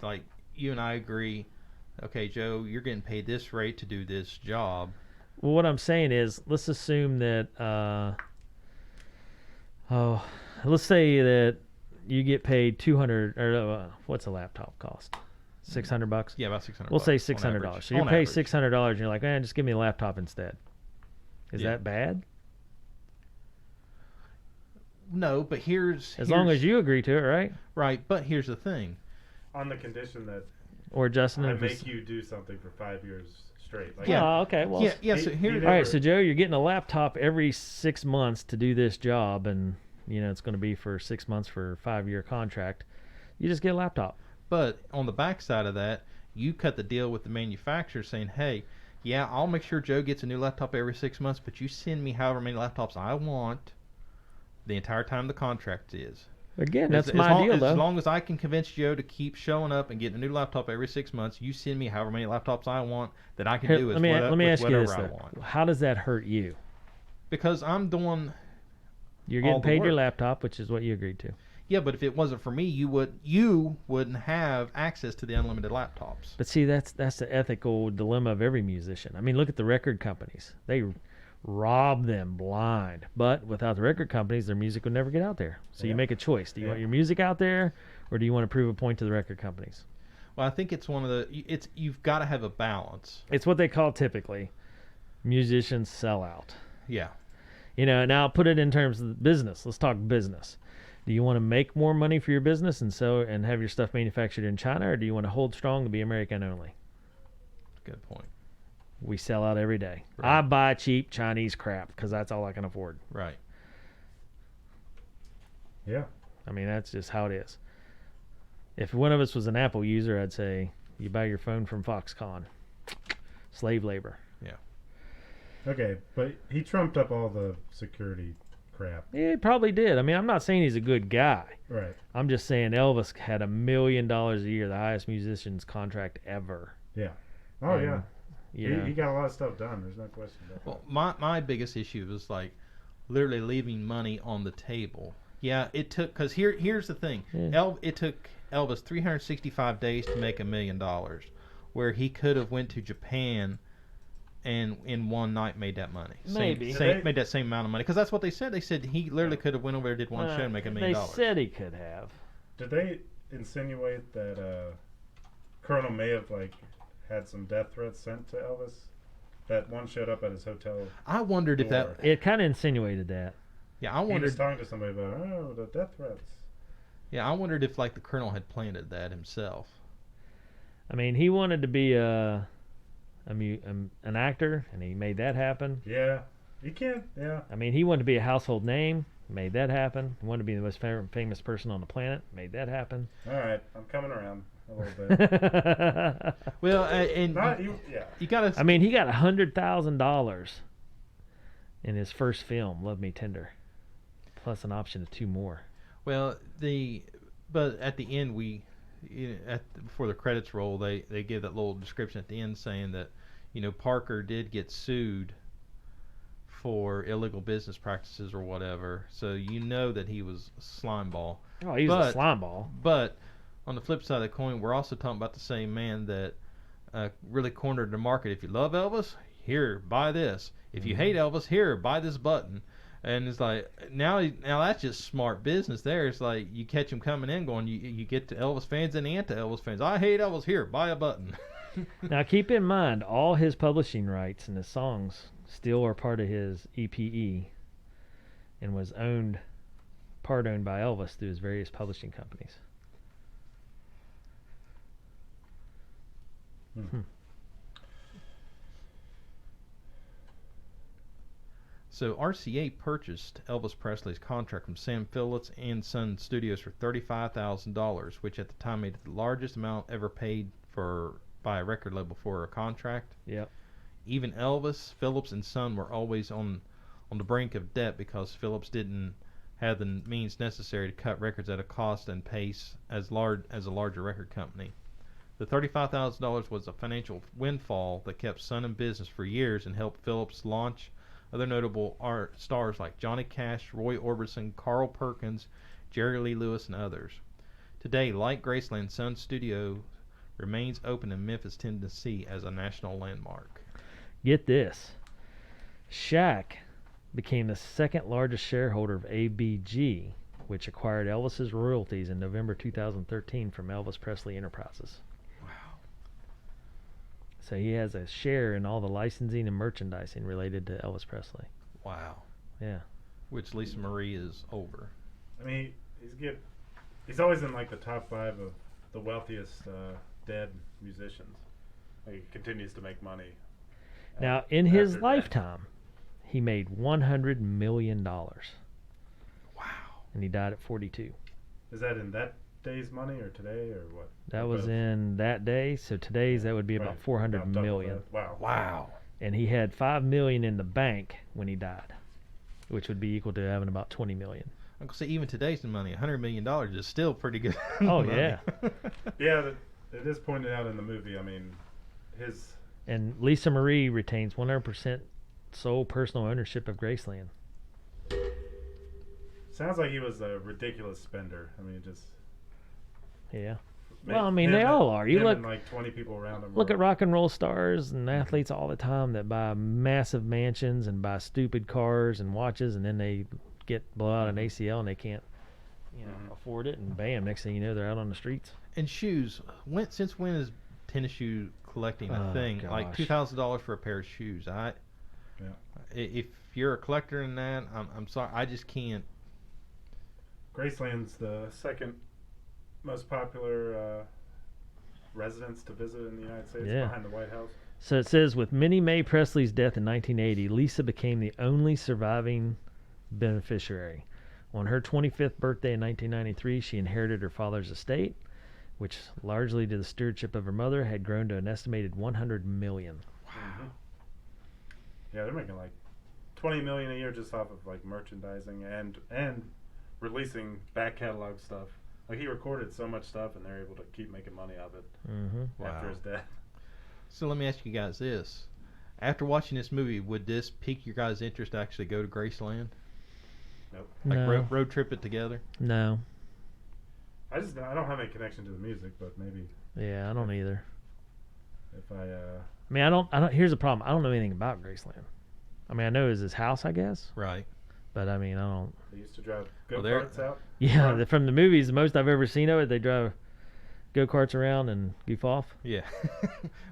Like you and I agree. Okay, Joe, you're getting paid this rate to do this job. Well, what I'm saying is, let's assume that. Let's say that you get paid $200, or what's a laptop cost? $600? Yeah, about $600. We'll say $600. So you pay $600, and you're like, just give me a laptop instead. Is that bad? No, but here's long as you agree to it, right? Right, but here's the thing. On the condition that or Justin, I make you do something for 5 years straight. Okay. Well, So here, all right. So Joe, you're getting a laptop every 6 months to do this job, and it's going to be for 6 months for a 5-year contract. You just get a laptop. But on the backside of that, you cut the deal with the manufacturer saying, "Hey, yeah, I'll make sure Joe gets a new laptop every 6 months, but you send me however many laptops I want the entire time the contract is." Again, that's my deal, though. As long as I can convince Joe to keep showing up and getting a new laptop every 6 months, you send me however many laptops I want that I can do let me ask you this, I want. How does that hurt you? Because I'm doing. You're getting paid your laptop, which is what you agreed to. Yeah, but if it wasn't for me, you wouldn't have access to the unlimited laptops. But see, that's the ethical dilemma of every musician. I mean, look at the record companies. They rob them blind. But without the record companies, their music would never get out there. So you make a choice. Do you want your music out there, or do you want to prove a point to the record companies? Well, I think it's you've got to have a balance. It's what they call typically musicians sell out. Yeah. Now put it in terms of business. Let's talk business. Do you want to make more money for your business and have your stuff manufactured in China, or do you want to hold strong and be American only? Good point. We sell out every day. Right. I buy cheap Chinese crap because that's all I can afford. Right. Yeah. I mean, that's just how it is. If one of us was an Apple user, I'd say you buy your phone from Foxconn. Slave labor. Yeah. Okay, but he trumped up all the security crap. Yeah, he probably did. I mean, I'm not saying he's a good guy. Right. I'm just saying Elvis had $1 million a year, the highest musician's contract ever. Yeah. Oh, and, yeah. He got a lot of stuff done. There's no question about that. Well, my biggest issue was like literally leaving money on the table. Yeah, it took, because here's the thing. Yeah. It took Elvis 365 days to make $1 million, where he could have went to Japan and in one night made that money. Maybe. Made that same amount of money, because that's what they said. They said he literally could have went over there, did one show, and make $1 million. They said he could have. Did they insinuate that Colonel may have like had some death threats sent to Elvis? That one showed up at his hotel. I wondered if that. It kind of insinuated that. Yeah, I He wondered. was talking to somebody about the death threats. Yeah, I wondered if like the Colonel had planted that himself. I mean, he wanted to be an actor, and he made that happen. Yeah, you can't. Yeah. I mean, he wanted to be a household name, made that happen. He wanted to be the most famous person on the planet, made that happen. All right, I'm coming around a little bit. Well, and you gotta. I mean, he got $100,000 in his first film, Love Me Tender, plus an option of 2 more. Well, but at the end before the credits roll, they give that little description at the end saying that, Parker did get sued for illegal business practices or whatever. So that he was a slime ball. Oh, he was a slime ball. But on the flip side of the coin, we're also talking about the same man that really cornered the market. If you love Elvis, here, buy this. If you hate Elvis, here, buy this button. And it's like, now that's just smart business there. It's like you catch him coming in going, you get to Elvis fans and anti-Elvis fans. I hate Elvis, here, buy a button. Now, keep in mind, all his publishing rights and his songs still are part of his EPE and was part owned by Elvis through his various publishing companies. So RCA purchased Elvis Presley's contract from Sam Phillips and Son Studios for $35,000, which at the time made it the largest amount ever paid by a record label for a contract. Yep. Even Elvis, Phillips, and Son were always on the brink of debt because Phillips didn't have the means necessary to cut records at a cost and pace as a larger record company. The $35,000 was a financial windfall that kept Son in business for years and helped Phillips launch other notable stars like Johnny Cash, Roy Orbison, Carl Perkins, Jerry Lee Lewis, and others. Today, like Graceland, Sun Studio remains open in Memphis, Tennessee as a national landmark. Get this. Shaq became the second largest shareholder of ABG, which acquired Elvis's royalties in November 2013 from Elvis Presley Enterprises. So he has a share in all the licensing and merchandising related to Elvis Presley. Wow. Yeah. Which Lisa Marie is over. I mean, he's always in like the top 5 of the wealthiest dead musicians. Like, he continues to make money. Now, in his lifetime, he made $100 million. Wow. And he died at 42. Is that in that day's money or today or what? That was in that day, so today's that would be about 400 million. Wow. And he had $5 million in the bank when he died, which would be equal to having about 20 million. I'm gonna say even today's money, $100 million is still pretty good. Oh money. yeah. Yeah, it is pointed out in the movie. I mean, and Lisa Marie retains 100% sole personal ownership of Graceland. Sounds like he was a ridiculous spender. I mean, just. Yeah. Well, I mean, they all are. You look and like 20 people around him. Look at rock and roll stars and athletes all the time that buy massive mansions and buy stupid cars and watches, and then they blow out an ACL and they can't, afford it, and bam, next thing you know, they're out on the streets. And shoes. Since when is tennis shoe collecting a thing? Gosh. Like $2,000 for a pair of shoes. If you're a collector in that, I'm sorry, I just can't. Graceland's the second most popular residence to visit in the United States, behind the White House. So it says, with Minnie Mae Presley's death in 1980, Lisa became the only surviving beneficiary. On her 25th birthday in 1993, she inherited her father's estate, which, largely to the stewardship of her mother, had grown to an estimated $100 million. Wow. Mm-hmm. Yeah, they're making like $20 million a year just off of like merchandising and releasing back catalog stuff. Like, he recorded so much stuff, and they're able to keep making money off it after his death. So let me ask you guys this: after watching this movie, would this pique your guys' interest to actually go to Graceland? Nope. Like No. road trip it together? No. I don't have any connection to the music, but maybe. Yeah, I don't either. If I I mean, I don't. Here's the problem. I don't know anything about Graceland. I mean, I know it was his house, I guess, Right. but I mean, I don't. they used to drive Well, go-karts out. Yeah, front. from the movies, the most I've ever seen of it, they drive go karts around and goof off. Yeah.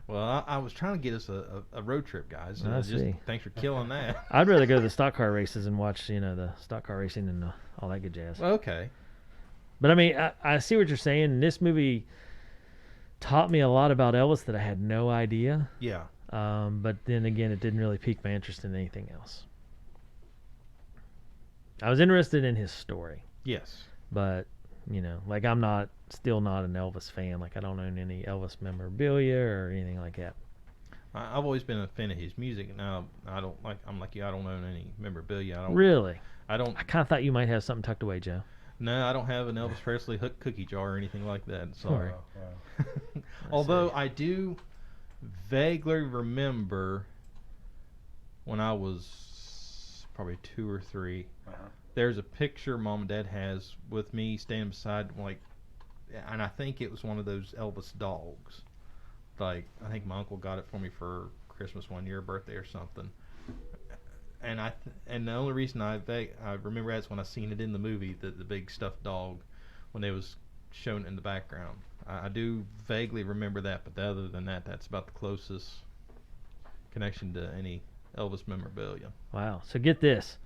Well, I was trying to get us a road trip, guys. I Just see. thanks for killing that. I'd rather go to the stock car races and watch, the stock car racing and all that good jazz. Well, okay. But I mean, I see what you're saying. This movie taught me a lot about Elvis that I had no idea. Yeah. But then again, it didn't really pique my interest in anything else. I was interested in his story, Yes. but like I'm still not an Elvis fan. Like I don't own any Elvis memorabilia or anything like that. I've always been a fan of his music. Now I don't like. I'm like you. I don't own any memorabilia. I don't. Really? I don't. I kind of thought you might have something tucked away, Joe. No, I don't have an Elvis Presley cookie jar or anything like that. Sorry. Oh, wow. Although I do vaguely remember when I was probably 2 or 3. Uh-huh. There's a picture Mom and Dad has with me standing beside and I think it was one of those Elvis dogs. Like I think my uncle got it for me for Christmas one year, birthday or something. And and the only reason I remember that's when I seen it in the movie, the big stuffed dog, when they was shown in the background. I do vaguely remember that, but other than that, that's about the closest connection to any Elvis memorabilia. Wow. So get this.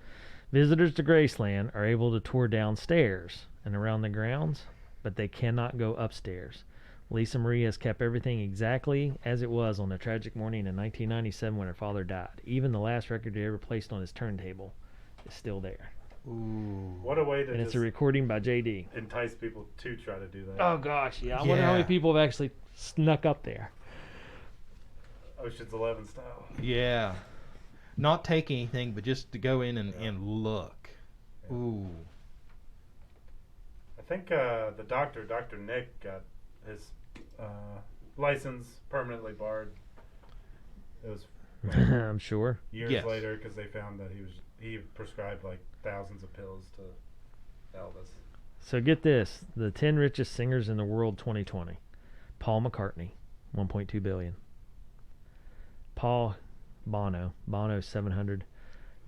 Visitors to Graceland are able to tour downstairs and around the grounds, but they cannot go upstairs. Lisa Marie has kept everything exactly as it was on the tragic morning in 1997 when her father died. Even the last record he ever placed on his turntable is still there. Ooh. What a way to And it's just a recording by JD. entice people to try to do that. Oh, gosh, yeah. I wonder how many people have actually snuck up there. Ocean's 11 style. Yeah. Not take anything, but just to go in and look. Yeah. Ooh. I think the Dr. Nick, got his license permanently barred. It was I'm sure. years Yes. later because they found that he prescribed like thousands of pills to Elvis. So get this. The 10 richest singers in the world 2020. Paul McCartney, 1.2 billion. Bono 700.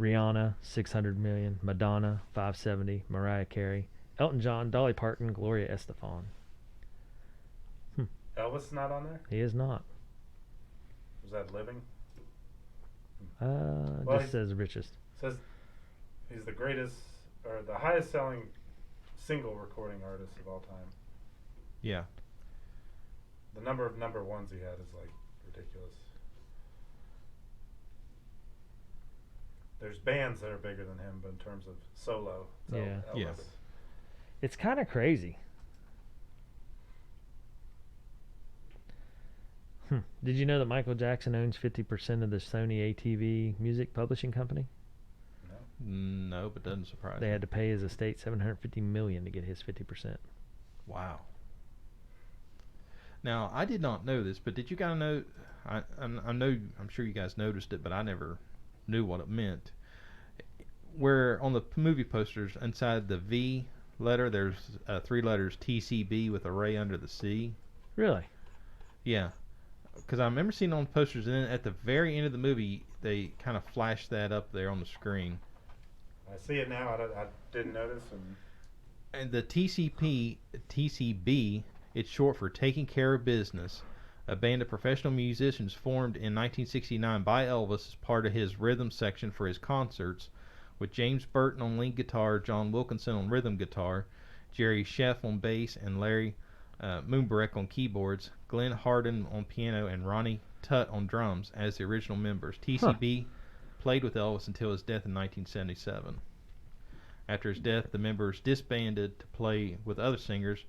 Rihanna, 600 million. Madonna, 570. Mariah Carey. Elton John, Dolly Parton, Gloria Estefan. Elvis not on there? He is not. Was that living? Just he says richest. says he's the greatest or the highest selling single recording artist of all time. Yeah. The number of number ones he had is like ridiculous. There's bands that are bigger than him, but in terms of solo, it's Yeah. Elvis. Yeah. It's kind of crazy. Did you know that Michael Jackson owns 50% of the Sony ATV music publishing company? No, but doesn't surprise They me. had to pay his estate $750 million to get his 50%. Wow. Now, I did not know this, but did you guys know? I know. I'm sure you guys noticed it, but I never knew what it meant. Where on the movie posters inside the V letter, there's 3 letters TCB with a ray under the C. Really? Yeah, because I remember seeing it on posters, and then at the very end of the movie, they kind of flashed that up there on the screen. I see it now. I didn't notice. And the TCB, it's short for Taking Care of Business, a band of professional musicians formed in 1969 by Elvis as part of his rhythm section for his concerts, with James Burton on lead guitar, John Wilkinson on rhythm guitar, Jerry Sheff on bass, and Larry Moonbreck on keyboards, Glenn Hardin on piano, and Ronnie Tutt on drums as the original members. TCB played with Elvis until his death in 1977. After his death, the members disbanded to play with other singers,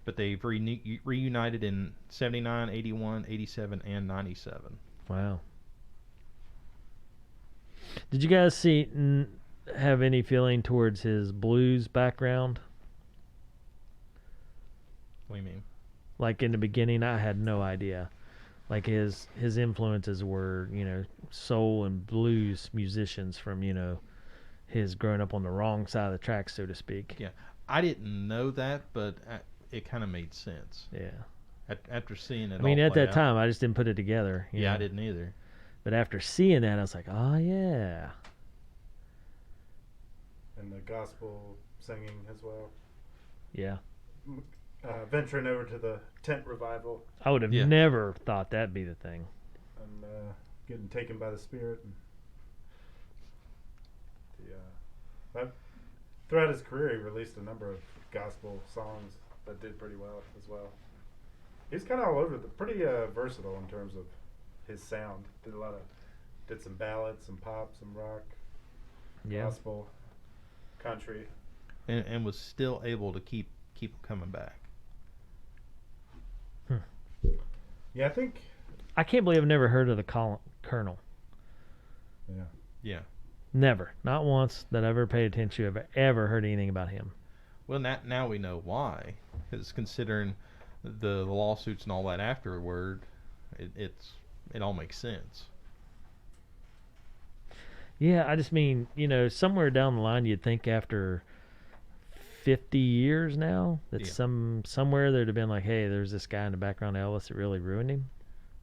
but they've reunited in 79, 81, 87, and 97. Wow. Did you guys have any feeling towards his blues background? What do you mean? Like in the beginning, I had no idea. Like his influences were, soul and blues musicians from, his growing up on the wrong side of the tracks, so to speak. Yeah, I didn't know that, but it kind of made sense. Yeah. After seeing it, I mean, all at play that out. time, I just didn't put it together. you Yeah, I know. didn't either. But after seeing that, I was like, oh, yeah. And the gospel singing as well. Yeah. Venturing over to the tent revival I would have Yeah. never thought that'd be the thing. and getting taken by the Spirit. And but throughout his career, he released a number of gospel songs that did pretty well as well. He's kind of all over, pretty versatile in terms of his sound. Did some ballads, some pop, some rock, Yeah. gospel, country. And was still able to keep coming back. Yeah, I think. I can't believe I've never heard of the Colonel. Yeah. Yeah. Never. Not once that I've ever paid attention to. I've ever heard anything about him. Well, now we know why. Because considering the lawsuits and all that afterward, it all makes sense. Yeah, I just mean, somewhere down the line, you'd think after 50 years now that Yeah. somewhere there'd have been like, hey, there's this guy in the background, Elvis, that really ruined him.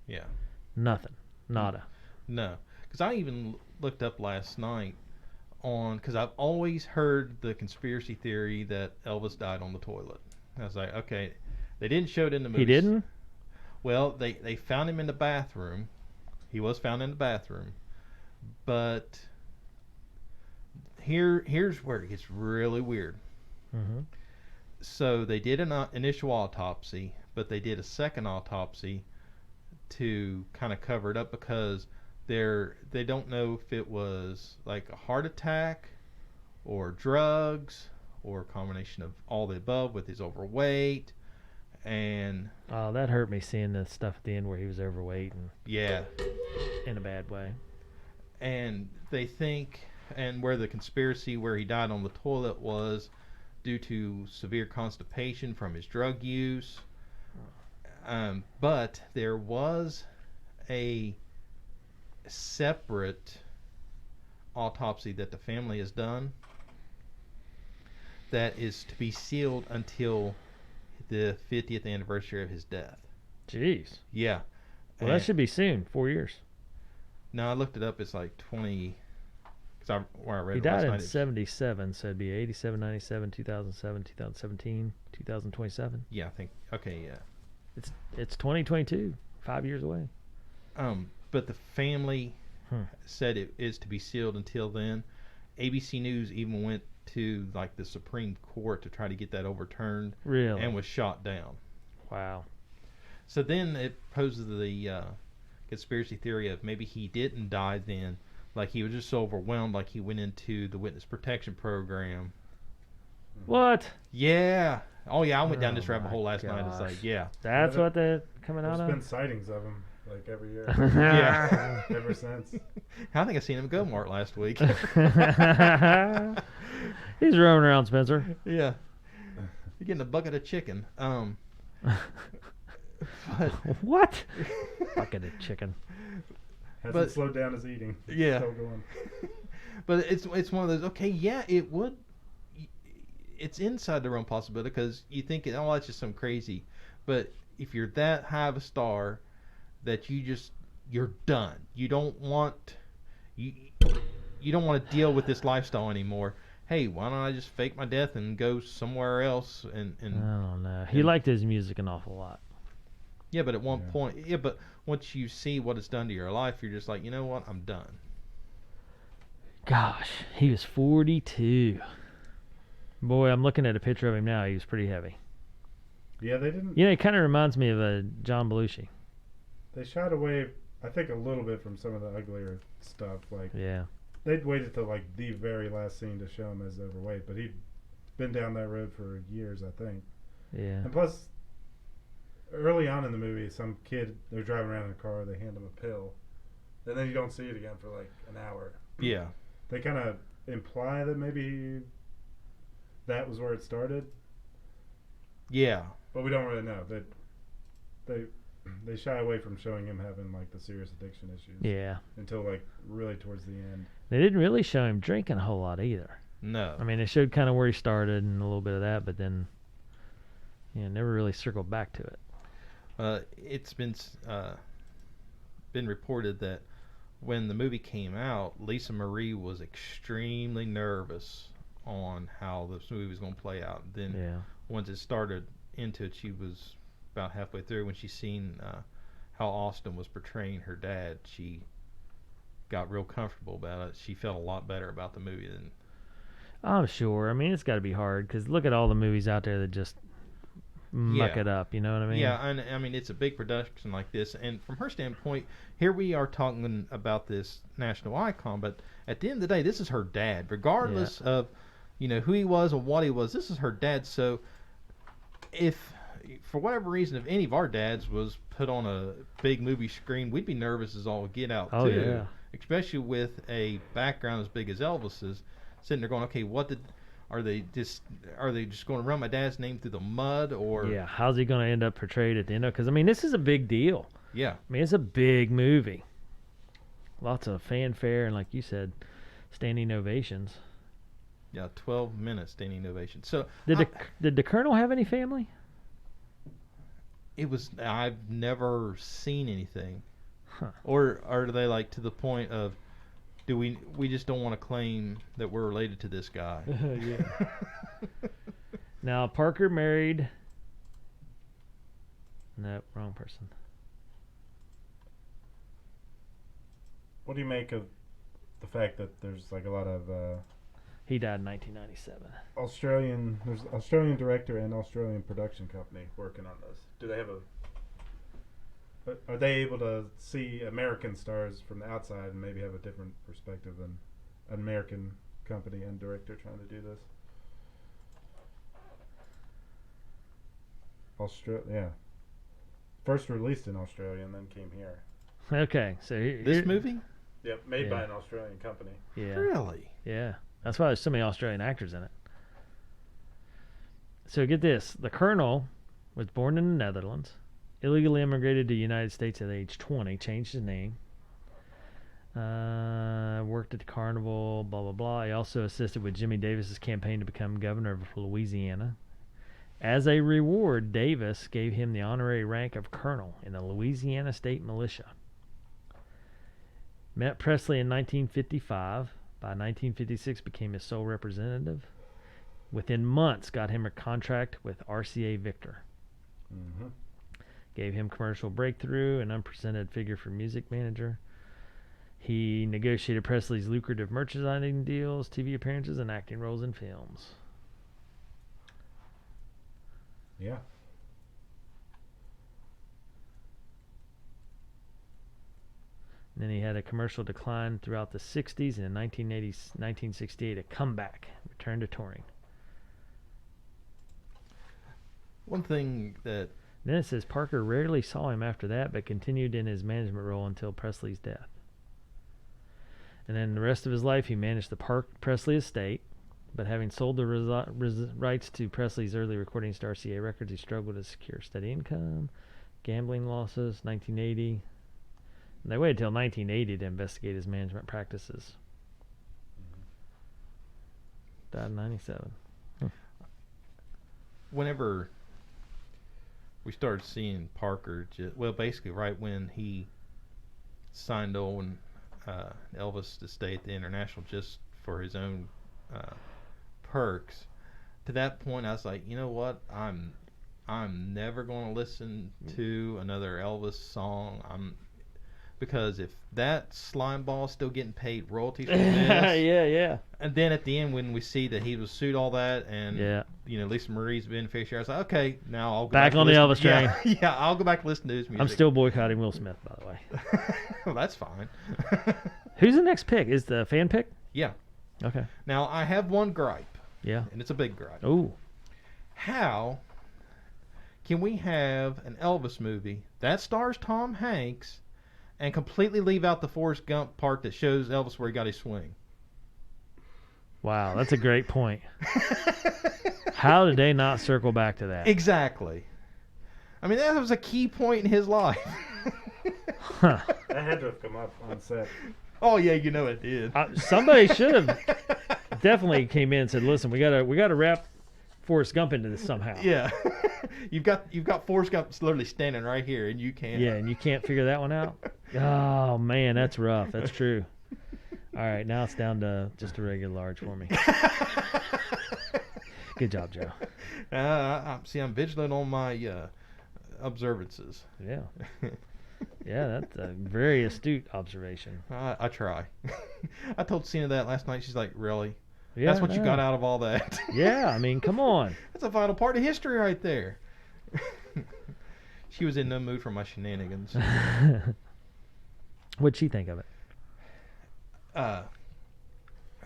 Yeah. Nothing. Nada. No. Because I even looked up last night because I've always heard the conspiracy theory that Elvis died on the toilet. I was like, okay, they didn't show it in the movie. He didn't? Well, they found him in the bathroom. He was found in the bathroom. But here's where it gets really weird. Mm-hmm. So they did an initial autopsy, but they did a second autopsy to kind of cover it up because they don't know if it was like a heart attack or drugs or a combination of all the above with his overweight. And Oh, that hurt me seeing the stuff at the end where he was overweight and yeah, in a bad way. and they think, and where the conspiracy where he died on the toilet was due to severe constipation from his drug use. But there was a separate autopsy that the family has done that is to be sealed until the 50th anniversary of his death. Jeez. Yeah. Well, that should be soon. 4 years. No, I looked it up. It's like 20. Because where I read He it last died in night. 77, so it'd be 87, 97, 2007, 2017, 2027. Yeah, I think. Okay, yeah. It's 2022. 5 years away. But the family said it is to be sealed until then. ABC News even went to like the Supreme Court to try to get that overturned. Really? And was shot down. Wow. So then it poses the conspiracy theory of maybe he didn't die then. Like he was just so overwhelmed, like he went into the witness protection program. What? Yeah. Oh yeah, I went down this Oh, rabbit my hole last night. It's gosh. like, yeah. That's Yeah, what they're coming out There's been of? sightings of him like every year. Yeah. Ever since. I think I seen him go Mart last week. He's roaming around, Spencer. Yeah. You're getting a bucket of chicken. But What? Bucket of chicken. Hasn't But- slowed down his eating. It's Yeah. Still going. but it's one of those. Okay, yeah, it would. It's inside the realm possibility because you think, oh, that's just some crazy. But if you're that high of a star, that you're done. You don't want you don't want to deal with this lifestyle anymore. Hey, why don't I just fake my death and go somewhere else? I don't know. He liked his music an awful lot. Yeah, but at one Yeah. point, but once you see what it's done to your life, you're just like, you know what, I'm done. Gosh, he was 42. Boy, I'm looking at a picture of him now. He was pretty heavy. Yeah, they didn't. It kind of reminds me of a John Belushi. They shied away, I think, a little bit from some of the uglier stuff. Like Yeah. they'd waited till like the very last scene to show him as overweight, but he'd been down that road for years, I think. Yeah. And plus, early on in the movie, some kid, they're driving around in a car, they hand him a pill, and then you don't see it again for like an hour. Yeah. They kind of imply that maybe that was where it started, Yeah. but we don't really know. They shy away from showing him having like the serious addiction issues. Yeah. Until like really towards the end. They didn't really show him drinking a whole lot either. No. I mean, they showed kind of where he started and a little bit of that, but then, never really circled back to it. It's been reported that when the movie came out, Lisa Marie was extremely nervous on how this movie was going to play out. Then Yeah. once it started into it, she was about halfway through when she seen how Austin was portraying her dad. She got real comfortable about it. She felt a lot better about the movie than. I'm sure. I mean, it's got to be hard because look at all the movies out there that just muck it up. You know what I mean? Yeah, and I mean it's a big production like this, and from her standpoint, here we are talking about this national icon, but at the end of the day, this is her dad, regardless of who he was and what he was. This is her dad. So if for whatever reason, if any of our dads was put on a big movie screen, we'd be nervous as all get out Oh, too. yeah. Especially with a background as big as Elvis's, sitting there going, okay, are they just going to run my dad's name through the mud, or Yeah. How's he going to end up portrayed at the end of? Because I mean, this is a big deal. yeah, I mean, it's a big movie. Lots of fanfare and, like you said, standing ovations. 12 minutes standing ovation. So Did the Colonel have any family? I've never seen anything, Huh. or are they like to the point of, do we just don't want to claim that we're related to this guy? Yeah. Now, Parker married. No, wrong person. What do you make of the fact that there's like a lot of He died in 1997. there's Australian director and Australian production company working on this? Do they have are they able to see American stars from the outside and maybe have a different perspective than an American company and director trying to do this? Yeah. First released in Australia and then came here. Okay, so This movie? Yep, made Yeah. by an Australian company. Yeah, Really? yeah. That's why there's so many Australian actors in it. So get this: the Colonel was born in the Netherlands, illegally immigrated to the United States at age 20, changed his name. Worked at the carnival, blah blah blah. He also assisted with Jimmy Davis's campaign to become governor of Louisiana. As a reward, Davis gave him the honorary rank of colonel in the Louisiana State Militia. Met Presley in 1955. By 1956, became his sole representative. Within months, got him a contract with RCA Victor. Mm-hmm. Gave him commercial breakthrough, an unprecedented figure for music manager. He negotiated Presley's lucrative merchandising deals, TV appearances, and acting roles in films. Yeah. And then he had a commercial decline throughout the 60s, and in 1968, a comeback, returned to touring. One thing that Then it says Parker rarely saw him after that, but continued in his management role until Presley's death. And then the rest of his life, he managed the Presley estate, but having sold the rights to Presley's early recordings to RCA Records, he struggled to secure steady income, gambling losses, 1980. And they waited until 1980 to investigate his management practices. Died in 97. whenever we started seeing Parker, basically right when he signed on Elvis to stay at the International just for his own perks. To that point, I was like, you know what? I'm never going to listen to another Elvis song. Because if that slime ball is still getting paid royalties from this, yeah. and then at the end when we see that he was sued all that, and Lisa Marie's beneficiary, I was like, okay, now I'll go back on the Elvis train. Yeah, I'll go back and listen to his music. I'm still boycotting Will Smith, by the way. Well, that's fine. Who's the next pick? Is the fan pick? Yeah. Okay. Now I have one gripe. Yeah. And it's a big gripe. Oh. How can we have an Elvis movie that stars Tom Hanks and completely leave out the Forrest Gump part that shows Elvis where he got his swing? Wow, that's a great point. How did they not circle back to that? Exactly. I mean, that was a key point in his life. Huh. That had to have come up on set. Oh yeah, you know it did. Somebody should have definitely came in and said, "Listen, we gotta wrap Forrest Gump into this somehow. Yeah. you've got Forrest Gump literally standing right here, and you can't. Yeah, and you can't figure that one out. Oh man, that's rough. That's true. All right, now it's down to just a regular large for me. Good job, Joe. See, I'm vigilant on my observances. Yeah. Yeah, that's a very astute observation. I try. I told Cena that last night. She's like, really? Yeah, That's what you got out of all that? Yeah, I mean, come on. That's a vital part of history right there. She was in no mood for my shenanigans. What'd she think of it?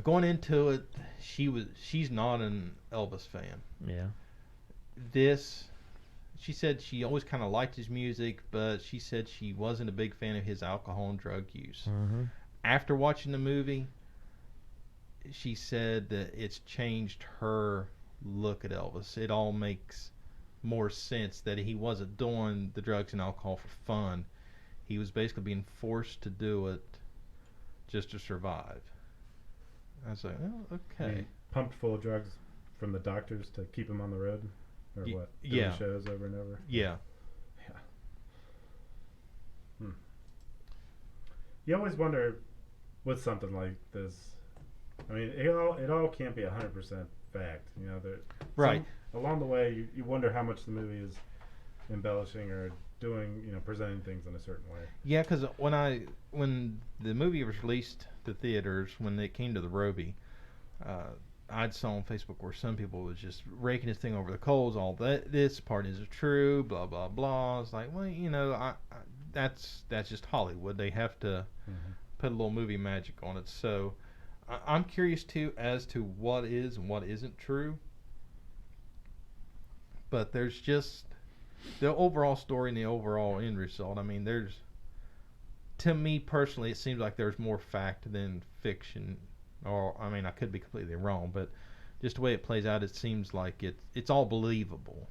Going into it, she's not an Elvis fan. Yeah. She said she always kind of liked his music, but she said she wasn't a big fan of his alcohol and drug use. Mm-hmm. After watching the movie, she said that it's changed her look at Elvis. It all makes more sense that he wasn't doing the drugs and alcohol for fun. He was basically being forced to do it just to survive. I was like, oh, okay. Pumped full of drugs from the doctors to keep him on the road? Or what? Yeah. Doing shows over and over? Yeah. Yeah. You always wonder with something like this. I mean, it all can't be 100% fact. You know, right. Along the way, you wonder how much the movie is embellishing or doing, presenting things in a certain way. Yeah, because when the movie was released to theaters, when it came to the Roby, I'd saw on Facebook where some people was just raking this thing over the coals. All this part isn't true, blah blah blah. It's like, well, that's just Hollywood. They have to put a little movie magic on it. So I'm curious too as to what is and what isn't true. But there's just the overall story and the overall end result. I mean, to me personally, it seems like there's more fact than fiction. Or, I mean, I could be completely wrong, but just the way it plays out, it seems like it's all believable.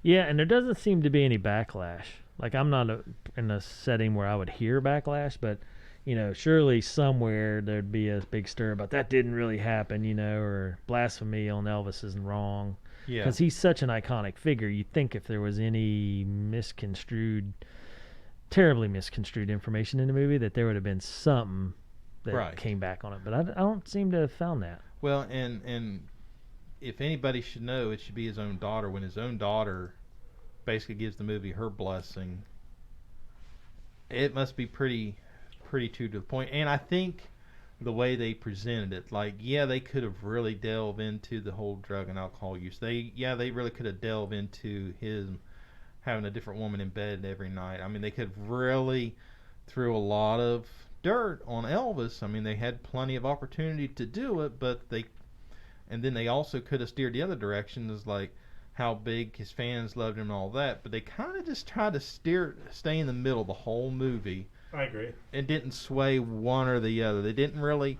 Yeah, and there doesn't seem to be any backlash. Like, I'm not in a setting where I would hear backlash, but, surely somewhere there'd be a big stir about that didn't really happen, or blasphemy on Elvis isn't wrong. Yeah. Because he's such an iconic figure. You'd think if there was any terribly misconstrued information in the movie, that there would have been something that came back on it. But I don't seem to have found that. Well, and if anybody should know, it should be his own daughter. When his own daughter basically gives the movie her blessing, it must be pretty true to the point. And I think the way they presented it, like, yeah, they could have really delved into the whole drug and alcohol use. They really could have delved into him having a different woman in bed every night. I mean, they could have really threw a lot of dirt on Elvis. I mean, they had plenty of opportunity to do it, and then they also could have steered the other direction, as like how big his fans loved him and all that. But they kind of just tried to stay in the middle the whole movie. I agree. And didn't sway one or the other. They didn't really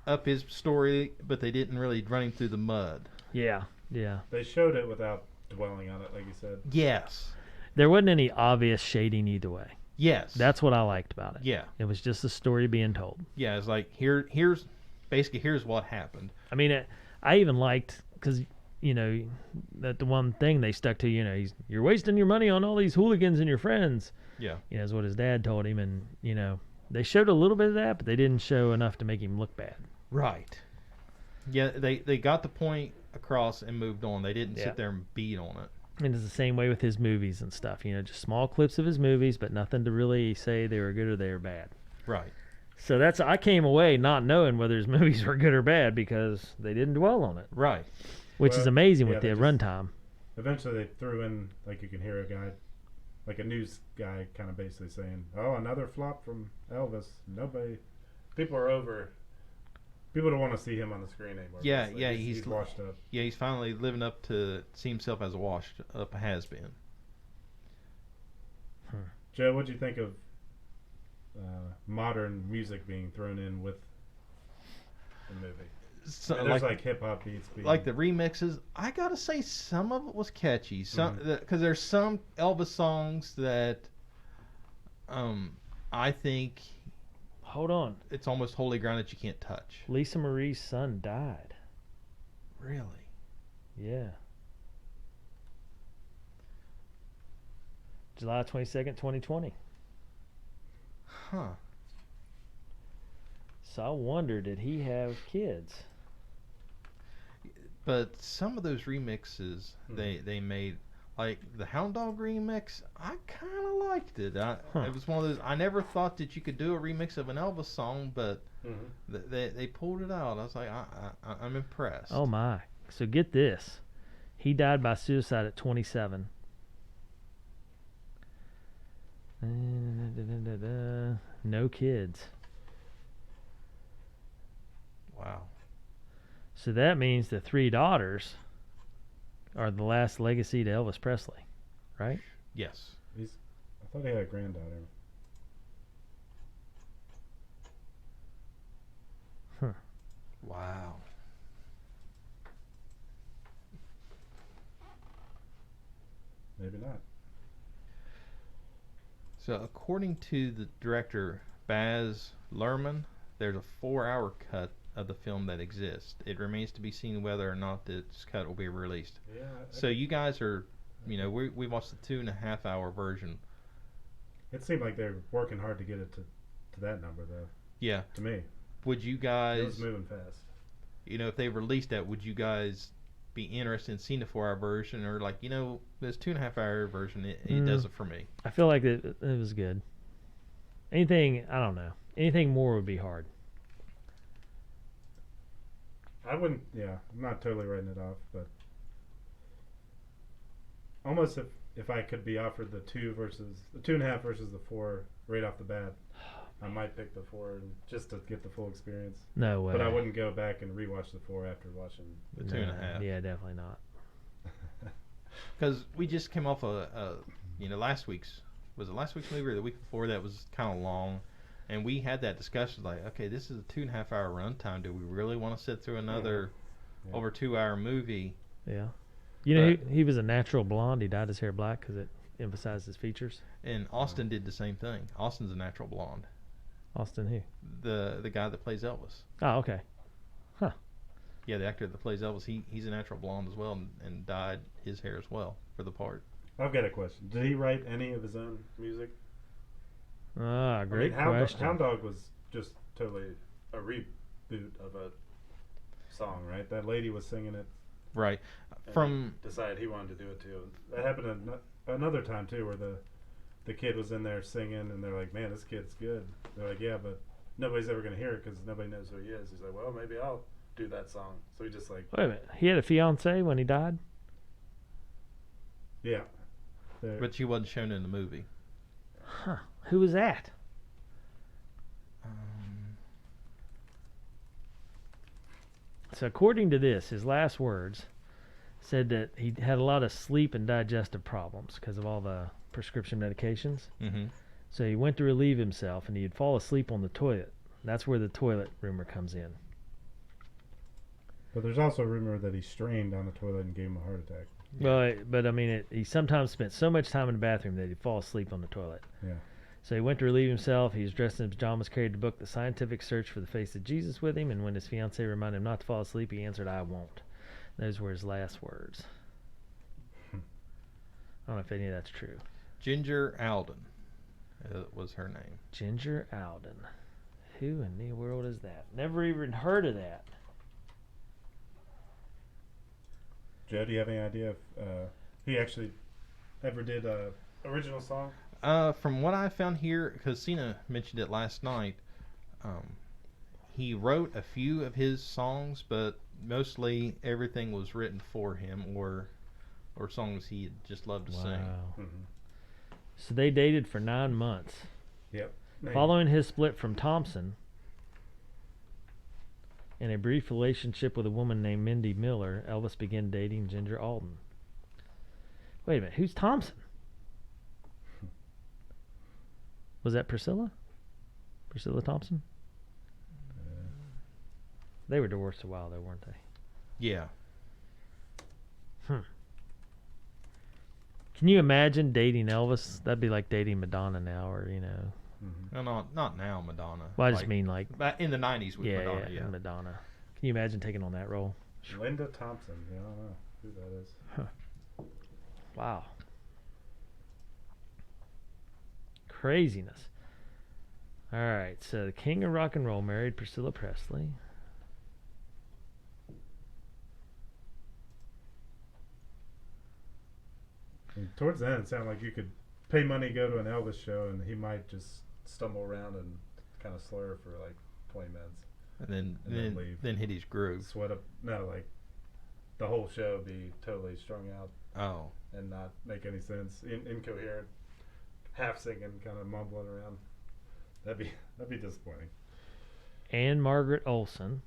up his story, but they didn't really run him through the mud. Yeah. They showed it without dwelling on it, like you said. Yes. There wasn't any obvious shading either way. Yes. That's what I liked about it. Yeah. It was just the story being told. Yeah, it's like, here's what happened. I mean, I even liked, because, that the one thing they stuck to, you're wasting your money on all these hooligans and your friends. Yeah. Is what his dad told him. And, they showed a little bit of that, but they didn't show enough to make him look bad. Right. Yeah, they got the point across and moved on. They didn't sit there and beat on it. And it's the same way with his movies and stuff. Just small clips of his movies, but nothing to really say they were good or they were bad. Right. So I came away not knowing whether his movies were good or bad because they didn't dwell on it. Right. Which is amazing with the runtime. Eventually they threw in, like, you can hear a guy, like a news guy, kind of basically saying, "Oh, another flop from Elvis." People don't want to see him on the screen anymore. Yeah, basically. yeah, he's washed up. Yeah, he's finally living up to see himself as a washed up has-been. Joe, what'd you think of modern music being thrown in with the movie? So, there's like hip hop beats, like the remixes. I gotta say, some of it was catchy. Some because there's some Elvis songs that, I think. Hold on. It's almost holy ground that you can't touch. Lisa Marie's son died. Really? Yeah. July 22nd, 2020. Huh. So I wonder, did he have kids? But some of those remixes they made, like the Hound Dog remix, I kind of liked it. It was one of those. I never thought that you could do a remix of an Elvis song, but they pulled it out. I was like, I'm impressed. Oh my! So get this, he died by suicide at 27. No kids. Wow. So that means the 3 daughters are the last legacy to Elvis Presley, right? Yes. I thought he had a granddaughter. Huh. Wow. Maybe not. So according to the director Baz Luhrmann, there's a 4-hour cut of the film that exists. It remains to be seen whether or not this cut will be released. Yeah. So you guys are, we watched the 2.5-hour version. It seemed like they're working hard to get it to that number, though. Yeah. To me, Would you it guys, was moving fast. if they released that, would you guys be interested in seeing the 4-hour version, or like, this 2.5-hour version, it does it for me? I feel like it was good. Anything, I don't know. Anything more would be hard. I wouldn't. Yeah, I'm not totally writing it off, but almost if I could be offered the 2.5 versus the 4 right off the bat, I might pick the 4 just to get the full experience. No way. But I wouldn't go back and rewatch the 4 after watching The 2.5. Yeah, definitely not. Because we just came off last week's movie or the week before that was kind of long, and we had that discussion like, okay, this is a 2.5-hour runtime. Do we really want to sit through another over 2-hour movie? Yeah. He was a natural blonde. He dyed his hair black because it emphasized his features. And Austin did the same thing. Austin's a natural blonde. Austin who? The guy that plays Elvis. Oh, okay. Huh. Yeah, the actor that plays Elvis, he's a natural blonde as well, and dyed his hair as well for the part. I've got a question. Did he write any of his own music? Great question. Hound Dog was just totally a reboot of a song, right? That lady was singing it. Right. And he decided he wanted to do it too. That happened another time too, where the kid was in there singing, and they're like, "Man, this kid's good." They're like, "Yeah, but nobody's ever gonna hear it because nobody knows who he is." He's like, "Well, maybe I'll do that song." So he just like, Wait a minute. He had a fiance when he died? yeah. But she wasn't shown in the movie. Huh. Who was that? So according to this, his last words said that he had a lot of sleep and digestive problems because of all the prescription medications. Mm-hmm. So he went to relieve himself, and he'd fall asleep on the toilet. That's where the toilet rumor comes in. But there's also a rumor that he strained on the toilet and gave him a heart attack. Yeah. Well, but I mean, he sometimes spent so much time in the bathroom that he'd fall asleep on the toilet. Yeah. So he went to relieve himself. He was dressed in pajamas, carried the book, The Scientific Search for the Face of Jesus, with him. And when his fiancée reminded him not to fall asleep, he answered, "I won't." Those were his last words. I don't know if any of that's true. Ginger Alden was her name. Ginger Alden. Who in the world is that? Never even heard of that. Joe, do you have any idea if he actually ever did a original song? From what I found here, because Cena mentioned it last night, he wrote a few of his songs, but mostly everything was written for him or songs he just loved to sing. Mm-hmm. So they dated for 9 months. Yep. Following his split from Thompson and a brief relationship with a woman named Mindy Miller, Elvis began dating Ginger Alden. Wait a minute, who's Thompson? Was that Priscilla? Priscilla Thompson? They were divorced a while though, weren't they? Yeah. Can you imagine dating Elvis? That'd be like dating Madonna now, or Mm-hmm. No, not now, Madonna. Well, I just mean like in the 90s with Madonna. Yeah. Madonna. Can you imagine taking on that role? Linda Thompson. Yeah, I don't know who that is. Wow. Craziness. All right, so the king of rock and roll married Priscilla Presley. And towards the end, it sounded like you could pay money to go to an Elvis show, and he might just stumble around and kind of slur for like 20 minutes. And And then leave. then hit his groove. Sweat up. No, like the whole show be totally strung out Oh. and not make any sense. Incoherent, half singing, kind of mumbling around. That'd be disappointing. And Margaret Olson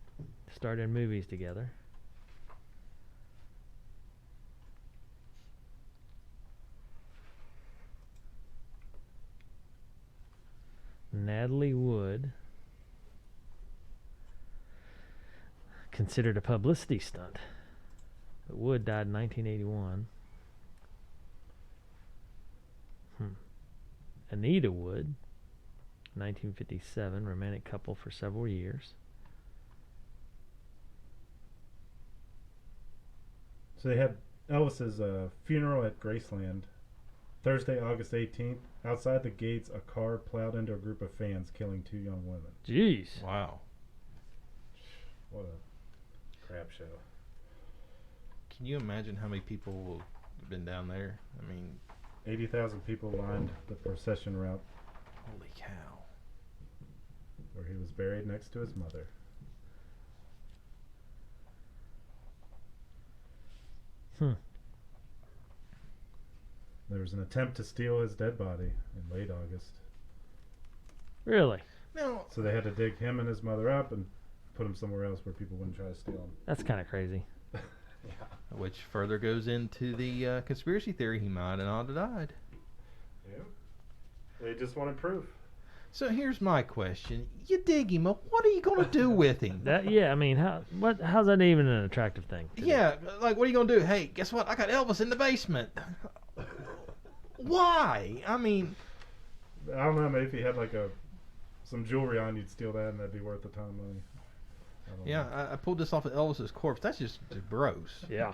starred in movies together. Natalie Wood, considered a publicity stunt, but Wood died in 1981. Anita Wood, 1957, romantic couple for several years. So they had Elvis's funeral at Graceland, Thursday, August 18th. Outside the gates, a car plowed into a group of fans, killing 2 young women. Jeez. Wow. What a crap show. Can you imagine how many people have been down there? I mean, 80,000 people lined the procession route holy cow. where he was buried next to his mother. There was an attempt to steal his dead body in late August. Really? Now, So they had to dig him and his mother up and put him somewhere else where people wouldn't try to steal him. That's kind of crazy. Yeah. which further goes into the conspiracy theory he might have not died. Yeah. They just wanted proof. So here's my question: you dig him up, what are you gonna do with him? Yeah, I mean, how's that even an attractive thing? Yeah, like what are you gonna do? Hey, guess what? I got Elvis in the basement. Why? I mean, I don't know. Maybe if he had like some jewelry on, you'd steal that, and that'd be worth a ton of money. I don't yeah, know. I pulled this off of Elvis's corpse. That's just gross. Yeah.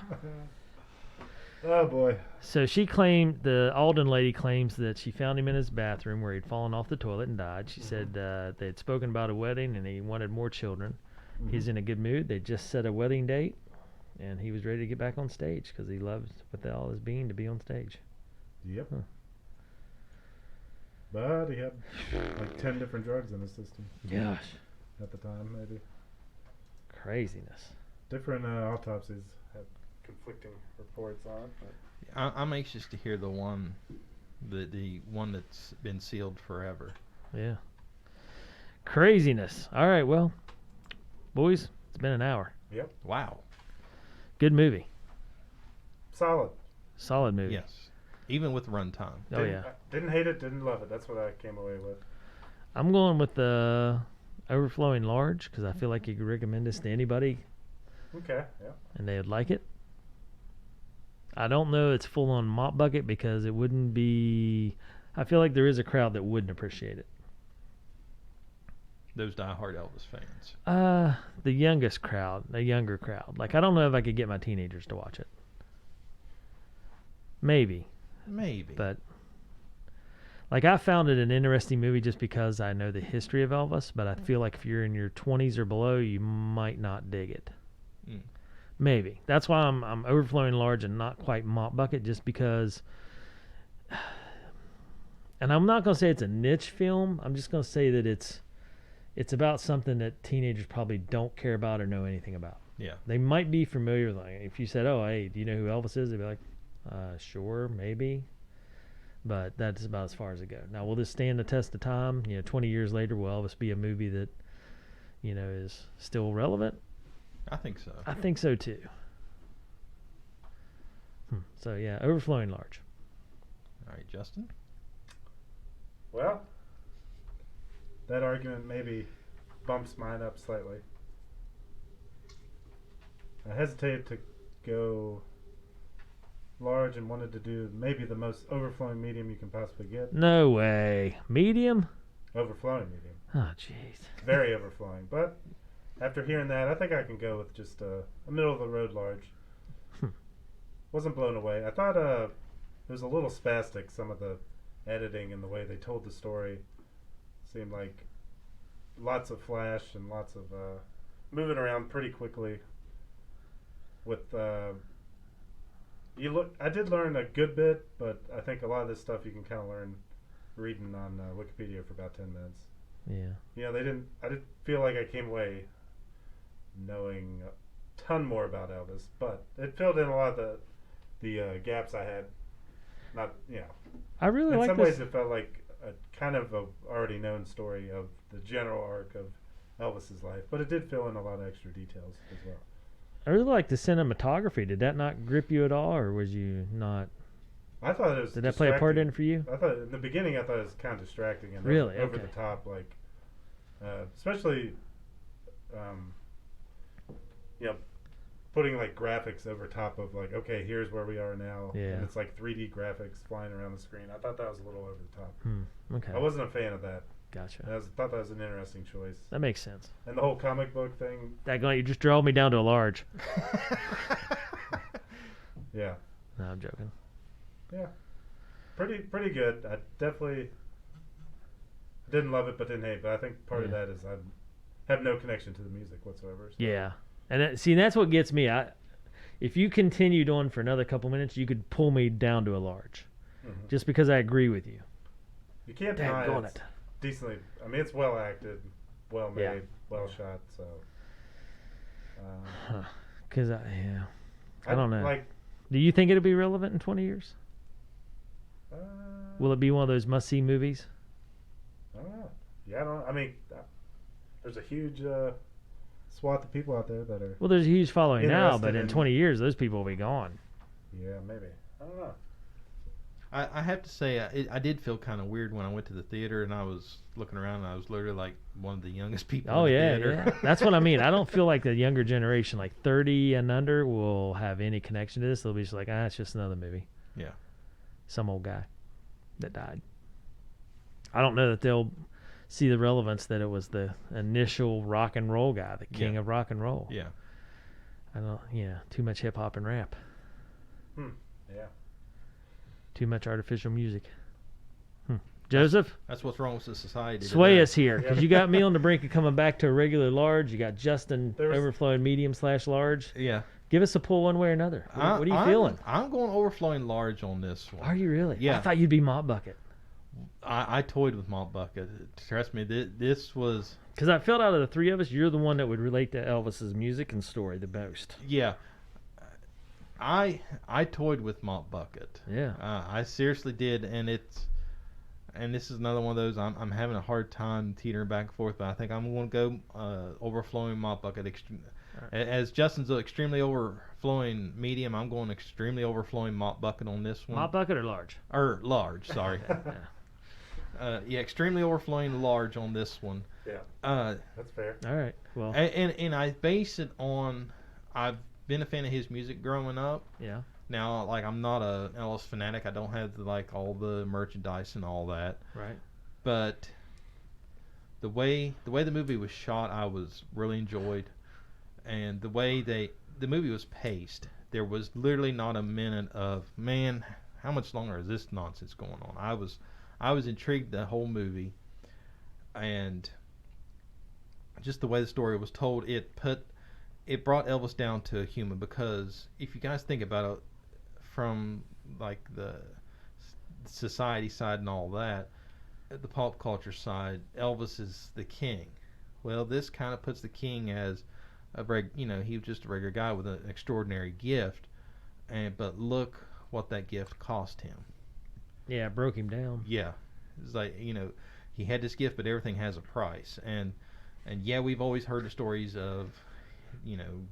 Oh boy. So the Alden lady claims that she found him in his bathroom where he'd fallen off the toilet and died. She said they had spoken about a wedding and he wanted more children. He's in a good mood. They just set a wedding date, and he was ready to get back on stage because he loves with all his being to be on stage. Yep. Huh. But he had like 10 different drugs in his system Gosh, at the time, maybe. craziness. Different autopsies had conflicting reports on it. But I'm anxious to hear the one that's been sealed forever. Yeah. Craziness. All right, well, boys, it's been an hour. Wow. Good movie. solid. Solid movie. Yes. Even with runtime. Oh, yeah. Didn't hate it, didn't love it. That's what I came away with. I'm going with the Overflowing Large because I feel like you could recommend this to anybody Okay, yeah. and they'd like it. I don't know it's full on mop bucket because it wouldn't be. I feel like there is a crowd that wouldn't appreciate it. Those diehard Elvis fans. The youngest crowd, the younger crowd. Like, I don't know if I could get my teenagers to watch it. Maybe, Maybe. but like I found it an interesting movie just because I know the history of Elvis, but I feel like if you're in your 20s or below, you might not dig it. Mm. Maybe. That's why I'm Overflowing Large and not quite mop bucket, just because. And I'm not going to say it's a niche film. I'm just going to say that it's about something that teenagers probably don't care about or know anything about. Yeah. They might be familiar with it. If you said, "Oh, hey, do you know who Elvis is?" They'd be like, "Sure, maybe." But that's about as far as it goes. Now, will this stand the test of time? 20 years later, will Elvis be a movie that, is still relevant? I think so. I think so too. So yeah, Overflowing Large. All right, Justin. Well, that argument maybe bumps mine up slightly. I hesitated to go large and wanted to do maybe the most overflowing medium you can possibly get. No way. Medium? Overflowing medium. Oh, jeez. Very overflowing. But after hearing that, I think I can go with just a middle of the road large. Wasn't blown away. I thought it was a little spastic, some of the editing and the way they told the story seemed like lots of flash and lots of moving around pretty quickly. With I did learn a good bit, but I think a lot of this stuff you can kind of learn reading on Wikipedia for about 10 minutes. Yeah. You know, I didn't feel like I came away knowing a ton more about Elvis, but it filled in a lot of the gaps I had. Not, you know. I really in like some this. ways it felt like a kind of a already known story of the general arc of Elvis's life, but it did fill in a lot of extra details as well. I really like the cinematography. Did that not grip you at all, or was you not? I thought it was. Did that play a part in it for you? I thought in the beginning I thought it was kind of distracting and really over okay. the top, like especially you know, putting like graphics over top of like, okay, here's where we are now, Yeah. and it's like 3D graphics flying around the screen. I thought that was a little over the top. Okay. I wasn't a fan of that. Gotcha. I thought that was an interesting choice. That makes sense. And the whole comic book thing. Daggone, you just drove me down to a large. Yeah. No, I'm joking. Yeah. Pretty good. I definitely didn't love it, but didn't hate it. But I think part of that is I have no connection to the music whatsoever. So. Yeah. And see, that's what gets me. If you continued on for another couple minutes, you could pull me down to a large. Mm-hmm. Just because I agree with you. You can't deny it's decently. I mean, it's well acted, well made, well shot. So. Because I don't know. Like, do you think it'll be relevant in 20 years? Will it be one of those must-see movies? I don't know. Yeah, I mean, there's a huge swath of people out there that are. Well, there's a huge following now, but in in- 20 years, those people will be gone. Yeah, maybe. I don't know. I have to say, I did feel kind of weird when I went to the theater and I was looking around and I was literally like one of the youngest people Oh, in the yeah, theater. yeah. That's what I mean. I don't feel like the younger generation, like 30 and under, will have any connection to this. They'll be just like, it's just another movie. Yeah. Some old guy that died. I don't know that they'll see the relevance that it was the initial rock and roll guy, the king of rock and roll. Yeah. I don't. Yeah, too much hip hop and rap. Yeah. Too much artificial music. Joseph, That's what's wrong with the society. sway today. us here, because you got me on the brink of coming back to a regular large. You got Justin overflowing medium/large. Yeah. Give us a pull one way or another. What are you feeling? I'm going overflowing large on this one. Are you really? Yeah. I thought you'd be Mop Bucket. I toyed with Malt Bucket. Trust me, this was... Because I felt out of the three of us, you're the one that would relate to Elvis's music and story the most. Yeah. I toyed with Malt Bucket. Yeah. I seriously did, and this is another one of those I'm having a hard time teetering back and forth, but I think I'm going to go overflowing Malt Bucket. As Justin's extremely overflowing medium, I'm going extremely overflowing Malt Bucket on this one. Mop Bucket or large? Or large, sorry. Yeah. Extremely overflowing large on this one. Yeah. That's fair. All right. Well. And I base it on, I've been a fan of his music growing up. Yeah. Now, like, I'm not a Elvis fanatic. I don't have all the merchandise and all that. Right. But the way the movie was shot, I was really enjoyed, and the way the movie was paced, there was literally not a minute of, man, how much longer is this nonsense going on? I was intrigued the whole movie, and just the way the story was told, it brought Elvis down to a human, because if you guys think about it from like the society side and all that, the pop culture side, Elvis is the king. Well, this kind of puts the king as he was just a regular guy with an extraordinary gift, but look what that gift cost him. Yeah, it broke him down. Yeah, it's like, he had this gift, but everything has a price, and yeah, we've always heard the stories of,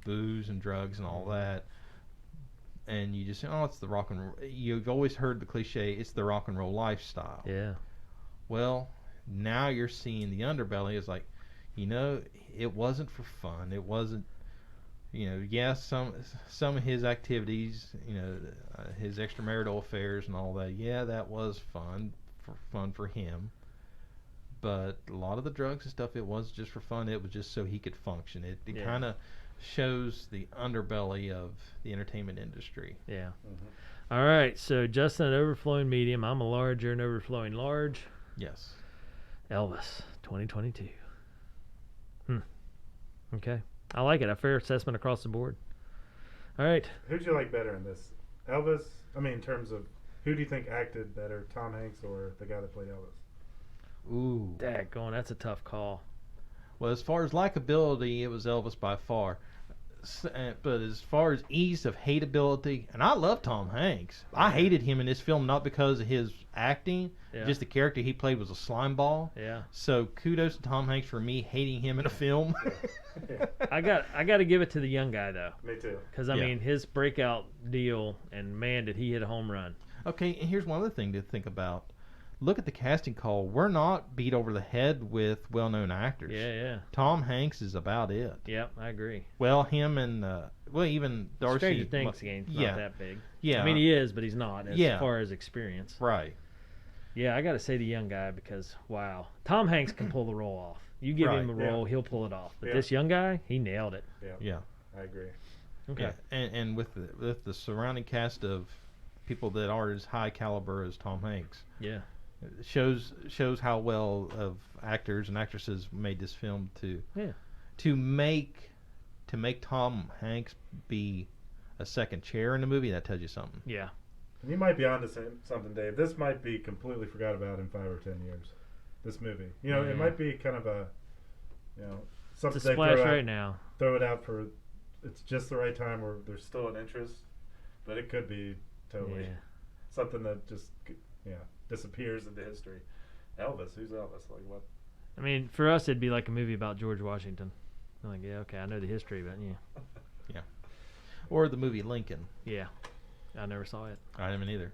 booze and drugs and all that, and you just say, oh, it's the rock and roll. You've always heard the cliche, it's the rock and roll lifestyle. Yeah. Well, now you're seeing the underbelly is like, it wasn't for fun. It wasn't, some of his activities, his extramarital affairs and all that. Yeah, that was fun for him. But a lot of the drugs and stuff, it was just for fun. It was just so he could function. It kind of shows the underbelly of the entertainment industry. Yeah. All right, so Justin, an overflowing medium. I'm a large. You're an overflowing large. Yes. Elvis, 2022. Okay. I like it. A fair assessment across the board. All right. Who'd you like better in this? Elvis? I mean, in terms of who do you think acted better, Tom Hanks or the guy that played Elvis? Ooh. Daggone, that's a tough call. Well, as far as likability, it was Elvis by far. But as far as ease of hateability, and I love Tom Hanks. I hated him in this film not because of his acting, just the character he played was a slime ball. Yeah. So kudos to Tom Hanks for me hating him in a film. Yeah. I got to give it to the young guy though, Me too. because I mean his breakout deal, and man, did he hit a home run. Okay, and here's one other thing to think about. Look at the casting call. We're not beat over the head with well-known actors. Yeah. Tom Hanks is about it. Yep, I agree. Well, him and even Darcy. Stranger Things game's not that big. Yeah. I mean he is, but he's not as Yeah. far as experience. Right. Yeah, I got to say the young guy because wow, Tom Hanks can pull the role off. You give him a Right, yeah. role, he'll pull it off. But Yeah. this young guy, he nailed it. Yeah. I agree. Okay. Yeah. And with the surrounding cast of people that are as high caliber as Tom Hanks, Yeah. it shows how well of actors and actresses made this film to make Tom Hanks be a second chair in the movie. That tells you something. Yeah. And you might be onto something, Dave. This might be completely forgot about in 5 or 10 years. This movie, you know, it might be kind of a, you know, something It's a they splash throw right out, now. throw it out for. It's just the right time where there's still an interest, but it could be totally Yeah. something that just disappears into history. Elvis, who's Elvis? Like what? I mean, for us, it'd be like a movie about George Washington. I'm like, yeah, okay, I know the history, but yeah. Or the movie Lincoln. Yeah. I never saw it. I haven't either.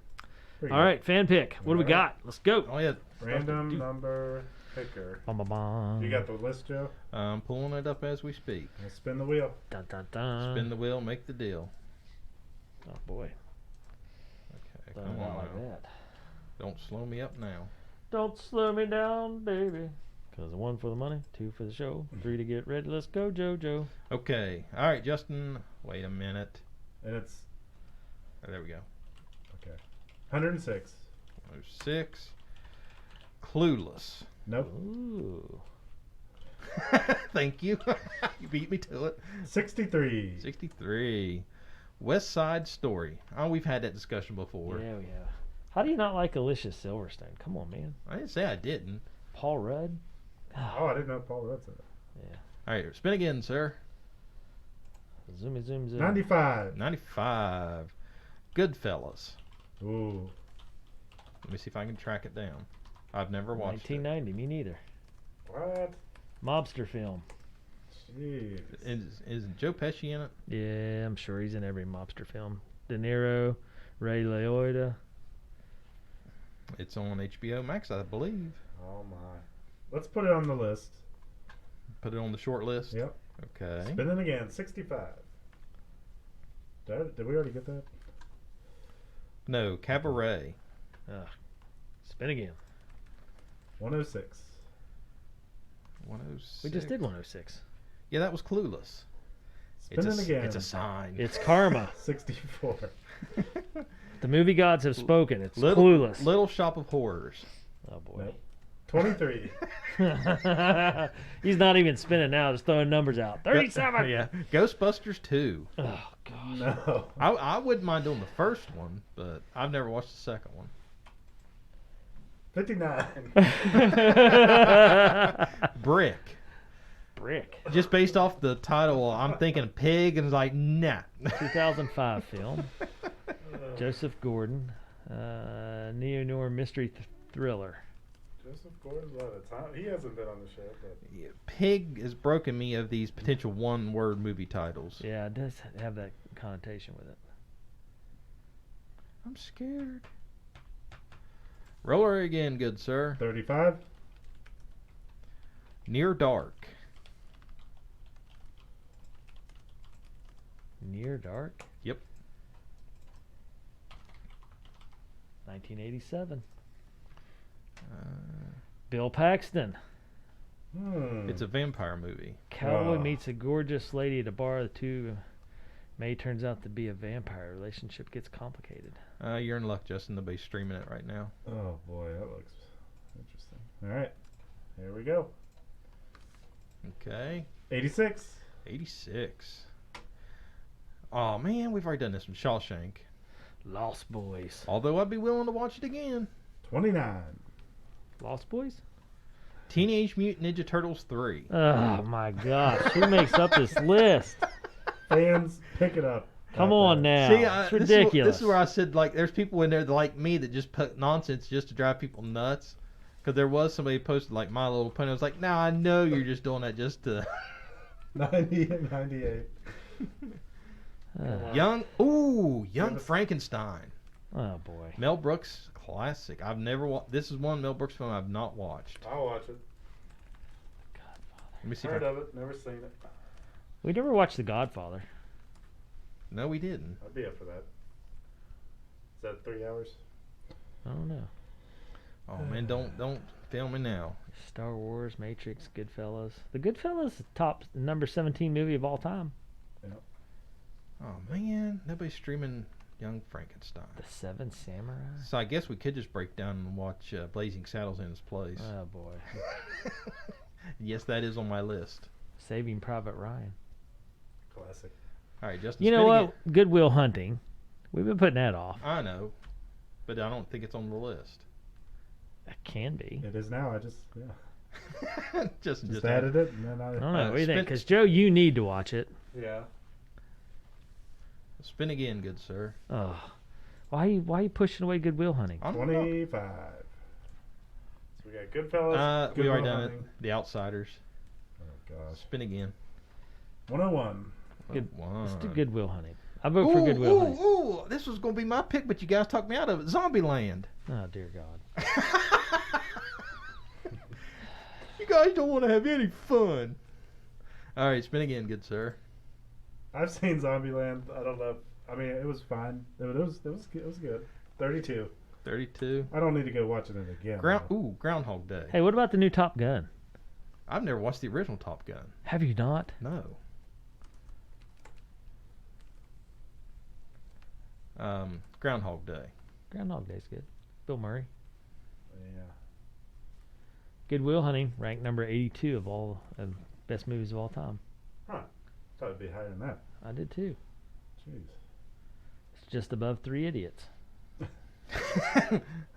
Pretty All good. right, fan pick. What do we All right. got? Let's go. Oh yeah. Random number picker. Bum. You got the list, Joe? I'm pulling it up as we speak. We'll spin the wheel. Dun, dun, dun. Spin the wheel, make the deal. Oh, boy. Okay, Done come it out on like now. that. Don't slow me up now. Don't slow me down, baby. Because 1 for the money, 2 for the show, 3 to get ready. Let's go, JoJo. Okay. All right, Justin. Wait a minute. And it's Oh, there we go. okay. 106. 6. Clueless. Nope. Ooh. Thank you. You beat me to it. 63. 63. West Side Story. Oh, we've had that discussion before. Yeah, we have. How do you not like Alicia Silverstone? Come on, man. I didn't say I didn't. Paul Rudd? Oh, I didn't know Paul Rudd said it. Yeah. All right, spin again, sir. Zoomy, zoom, zoom. 95. 95. Goodfellas. Ooh. Let me see if I can track it down. I've never watched 1990, me neither. What? Mobster film. Jeez. it. Is Joe Pesci in it? Yeah, I'm sure he's in every mobster film. De Niro, Ray Liotta. It's on HBO Max, I believe. Oh my. Let's put it on the list. Put it on the short list. Yep. Okay. Spin it again. 65. Did we already get that? No, Cabaret. Ugh. Spin again. 106. 106. We just did 106. Yeah, that was Clueless. Spin it again. It's a sign. It's karma. 64. The movie gods have spoken. It's Little, Clueless. Little Shop of Horrors. Oh, boy. Nope. 23. He's not even spinning now, just throwing numbers out. 37. Yeah. Ghostbusters 2. Oh, gosh. No. I wouldn't mind doing the first one, but I've never watched the second one. 59. Brick. Brick. Just based off the title, I'm thinking pig, and it's like, nah. 2005 film. Joseph Gordon. Neo-noir mystery thriller. Joseph Gordon's out of time. He hasn't been on the show, but Pig has broken me of these potential one-word movie titles. Yeah, it does have that connotation with it. I'm scared. Roller again, good sir. 35. Near Dark. Near Dark. Yep. 1987. Bill Paxton. Hmm. It's a vampire movie. Cowboy Oh. meets a gorgeous lady at a bar. The two May turns out to be a vampire. Relationship gets complicated. You're in luck, Justin. They'll be streaming it right now. Oh boy, that looks interesting. All right, here we go. Okay. 86. 86. Oh man, we've already done this one. Shawshank. Lost Boys. Although I'd be willing to watch it again. 29. Lost Boys? Teenage Mutant Ninja Turtles 3. Oh my gosh. Who makes up this list? Fans, pick it up. Come on now. See, It's this ridiculous. This is where I said, like, there's people in there that, like me that just put nonsense just to drive people nuts. Because there was somebody who posted, like, My Little Pony. I was like, now I know you're just doing that just to... 90 and 98. Young Frankenstein. Oh boy. Mel Brooks classic. I've never watched. This is one Mel Brooks film I've not watched. I'll watch it. Let me see. Heard of it, never seen it. We never watched The Godfather. No, we didn't. I'd be up for that. Is that 3 hours? I don't know. Oh man, don't film me now. Star Wars, Matrix, Goodfellas. The Goodfellas is top number 17 movie of all time. Oh man, nobody's streaming Young Frankenstein. The Seven Samurai. So I guess we could just break down and watch Blazing Saddles in its place. Oh boy. Yes, that is on my list. Saving Private Ryan. Classic. All right, Justin. You know spin what? again. Good Will Hunting. We've been putting that off. I know, but I don't think it's on the list. That can be. It is now. I just just added it, and then I don't know. What do you think? spin- Because Joe, you need to watch it. Yeah. Spin again, good sir. Oh, why you pushing away Good Will Hunting? I don't know. 25. So we got Goodfellas. We Good already Will done Hunting. it. The Outsiders. Oh gosh. Spin again. 101. Good. One. Let's do Good Will Hunting. I vote for Good Will Hunting. Ooh, this was going to be my pick, but you guys talked me out of it. Zombieland. Oh dear God. You guys don't want to have any fun. All right, spin again, good sir. I've seen Zombieland. I don't know. I mean, it was fine. It was good. 32. 32. I don't need to go watching it again. though. Groundhog Day. Hey, what about the new Top Gun? I've never watched the original Top Gun. Have you not? No. Groundhog Day. Groundhog Day's good. Bill Murray. Yeah. Good Will Hunting, ranked number 82 of all best movies of all time. Huh. Thought it'd be higher than that. I did too. Jeez. It's just above Three Idiots.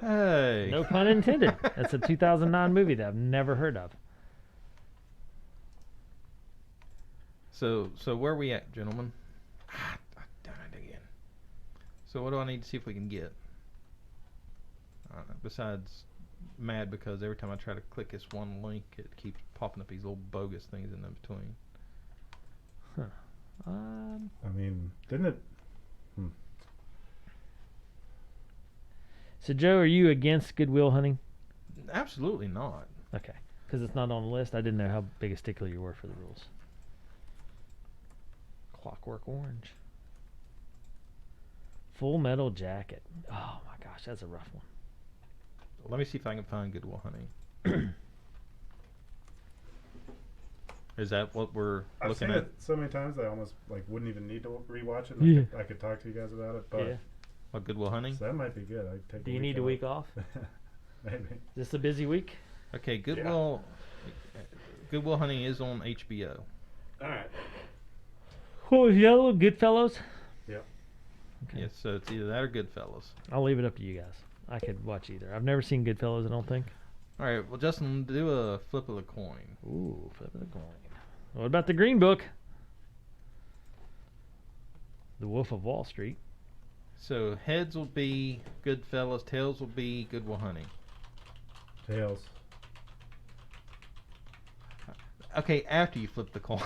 Hey. No pun intended. That's a 2009 movie that I've never heard of. So where are we at, gentlemen? I've done it again. So what do I need to see if we can get? Besides mad because every time I try to click this one link, it keeps popping up these little bogus things in between. I mean, didn't it? So Joe, are you against Good Will Hunting? Absolutely not. Okay, because it's not on the list. I didn't know how big a stickler you were for the rules. Clockwork Orange. Full Metal Jacket. Oh my gosh, that's a rough one. Let me see if I can find Good Will Hunting. Is that what we're I've looking seen at? it so many times I almost wouldn't even need to rewatch it. Yeah. I could talk to you guys about it, but Yeah. What, Good Will Hunting? so that might be good. I'd take Do you need a week off? Maybe. Is this a busy week? Okay, Good Yeah. Will Hunting is on HBO. All right. What was the other one? Goodfellas? Yep. Okay. Yes, so it's either that or Goodfellas. I'll leave it up to you guys. I could watch either. I've never seen Goodfellas, I don't think. All right, well, Justin, do a flip of the coin. Ooh, flip of the coin. What about the Green Book? The Wolf of Wall Street. So heads will be Goodfellas, tails will be Good Will Hunting. Tails. Okay, after you flip the coin.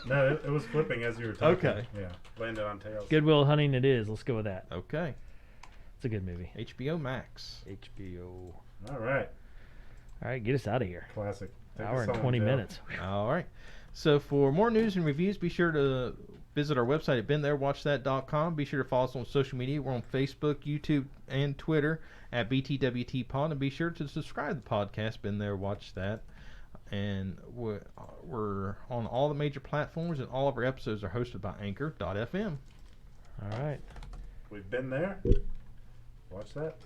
No, it was flipping as you were talking. Okay. Yeah. Landed on tails. Good Will Hunting it is. Let's go with that. Okay, It's a good movie. HBO Max. HBO. All right. All right, get us out of here. Classic. Take Hour us and home, 20 Joe. minutes. All right. So for more news and reviews, be sure to visit our website at beentherewatchthat.com. Be sure to follow us on social media. We're on Facebook, YouTube, and Twitter at BTWT Pod. And be sure to subscribe to the podcast, Been There, Watch That. And we're on all the major platforms, and all of our episodes are hosted by Anchor.fm. All right. We've been there. Watch that.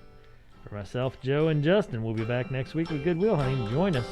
For myself, Joe, and Justin, we'll be back next week with Goodwill Hunting. Join us.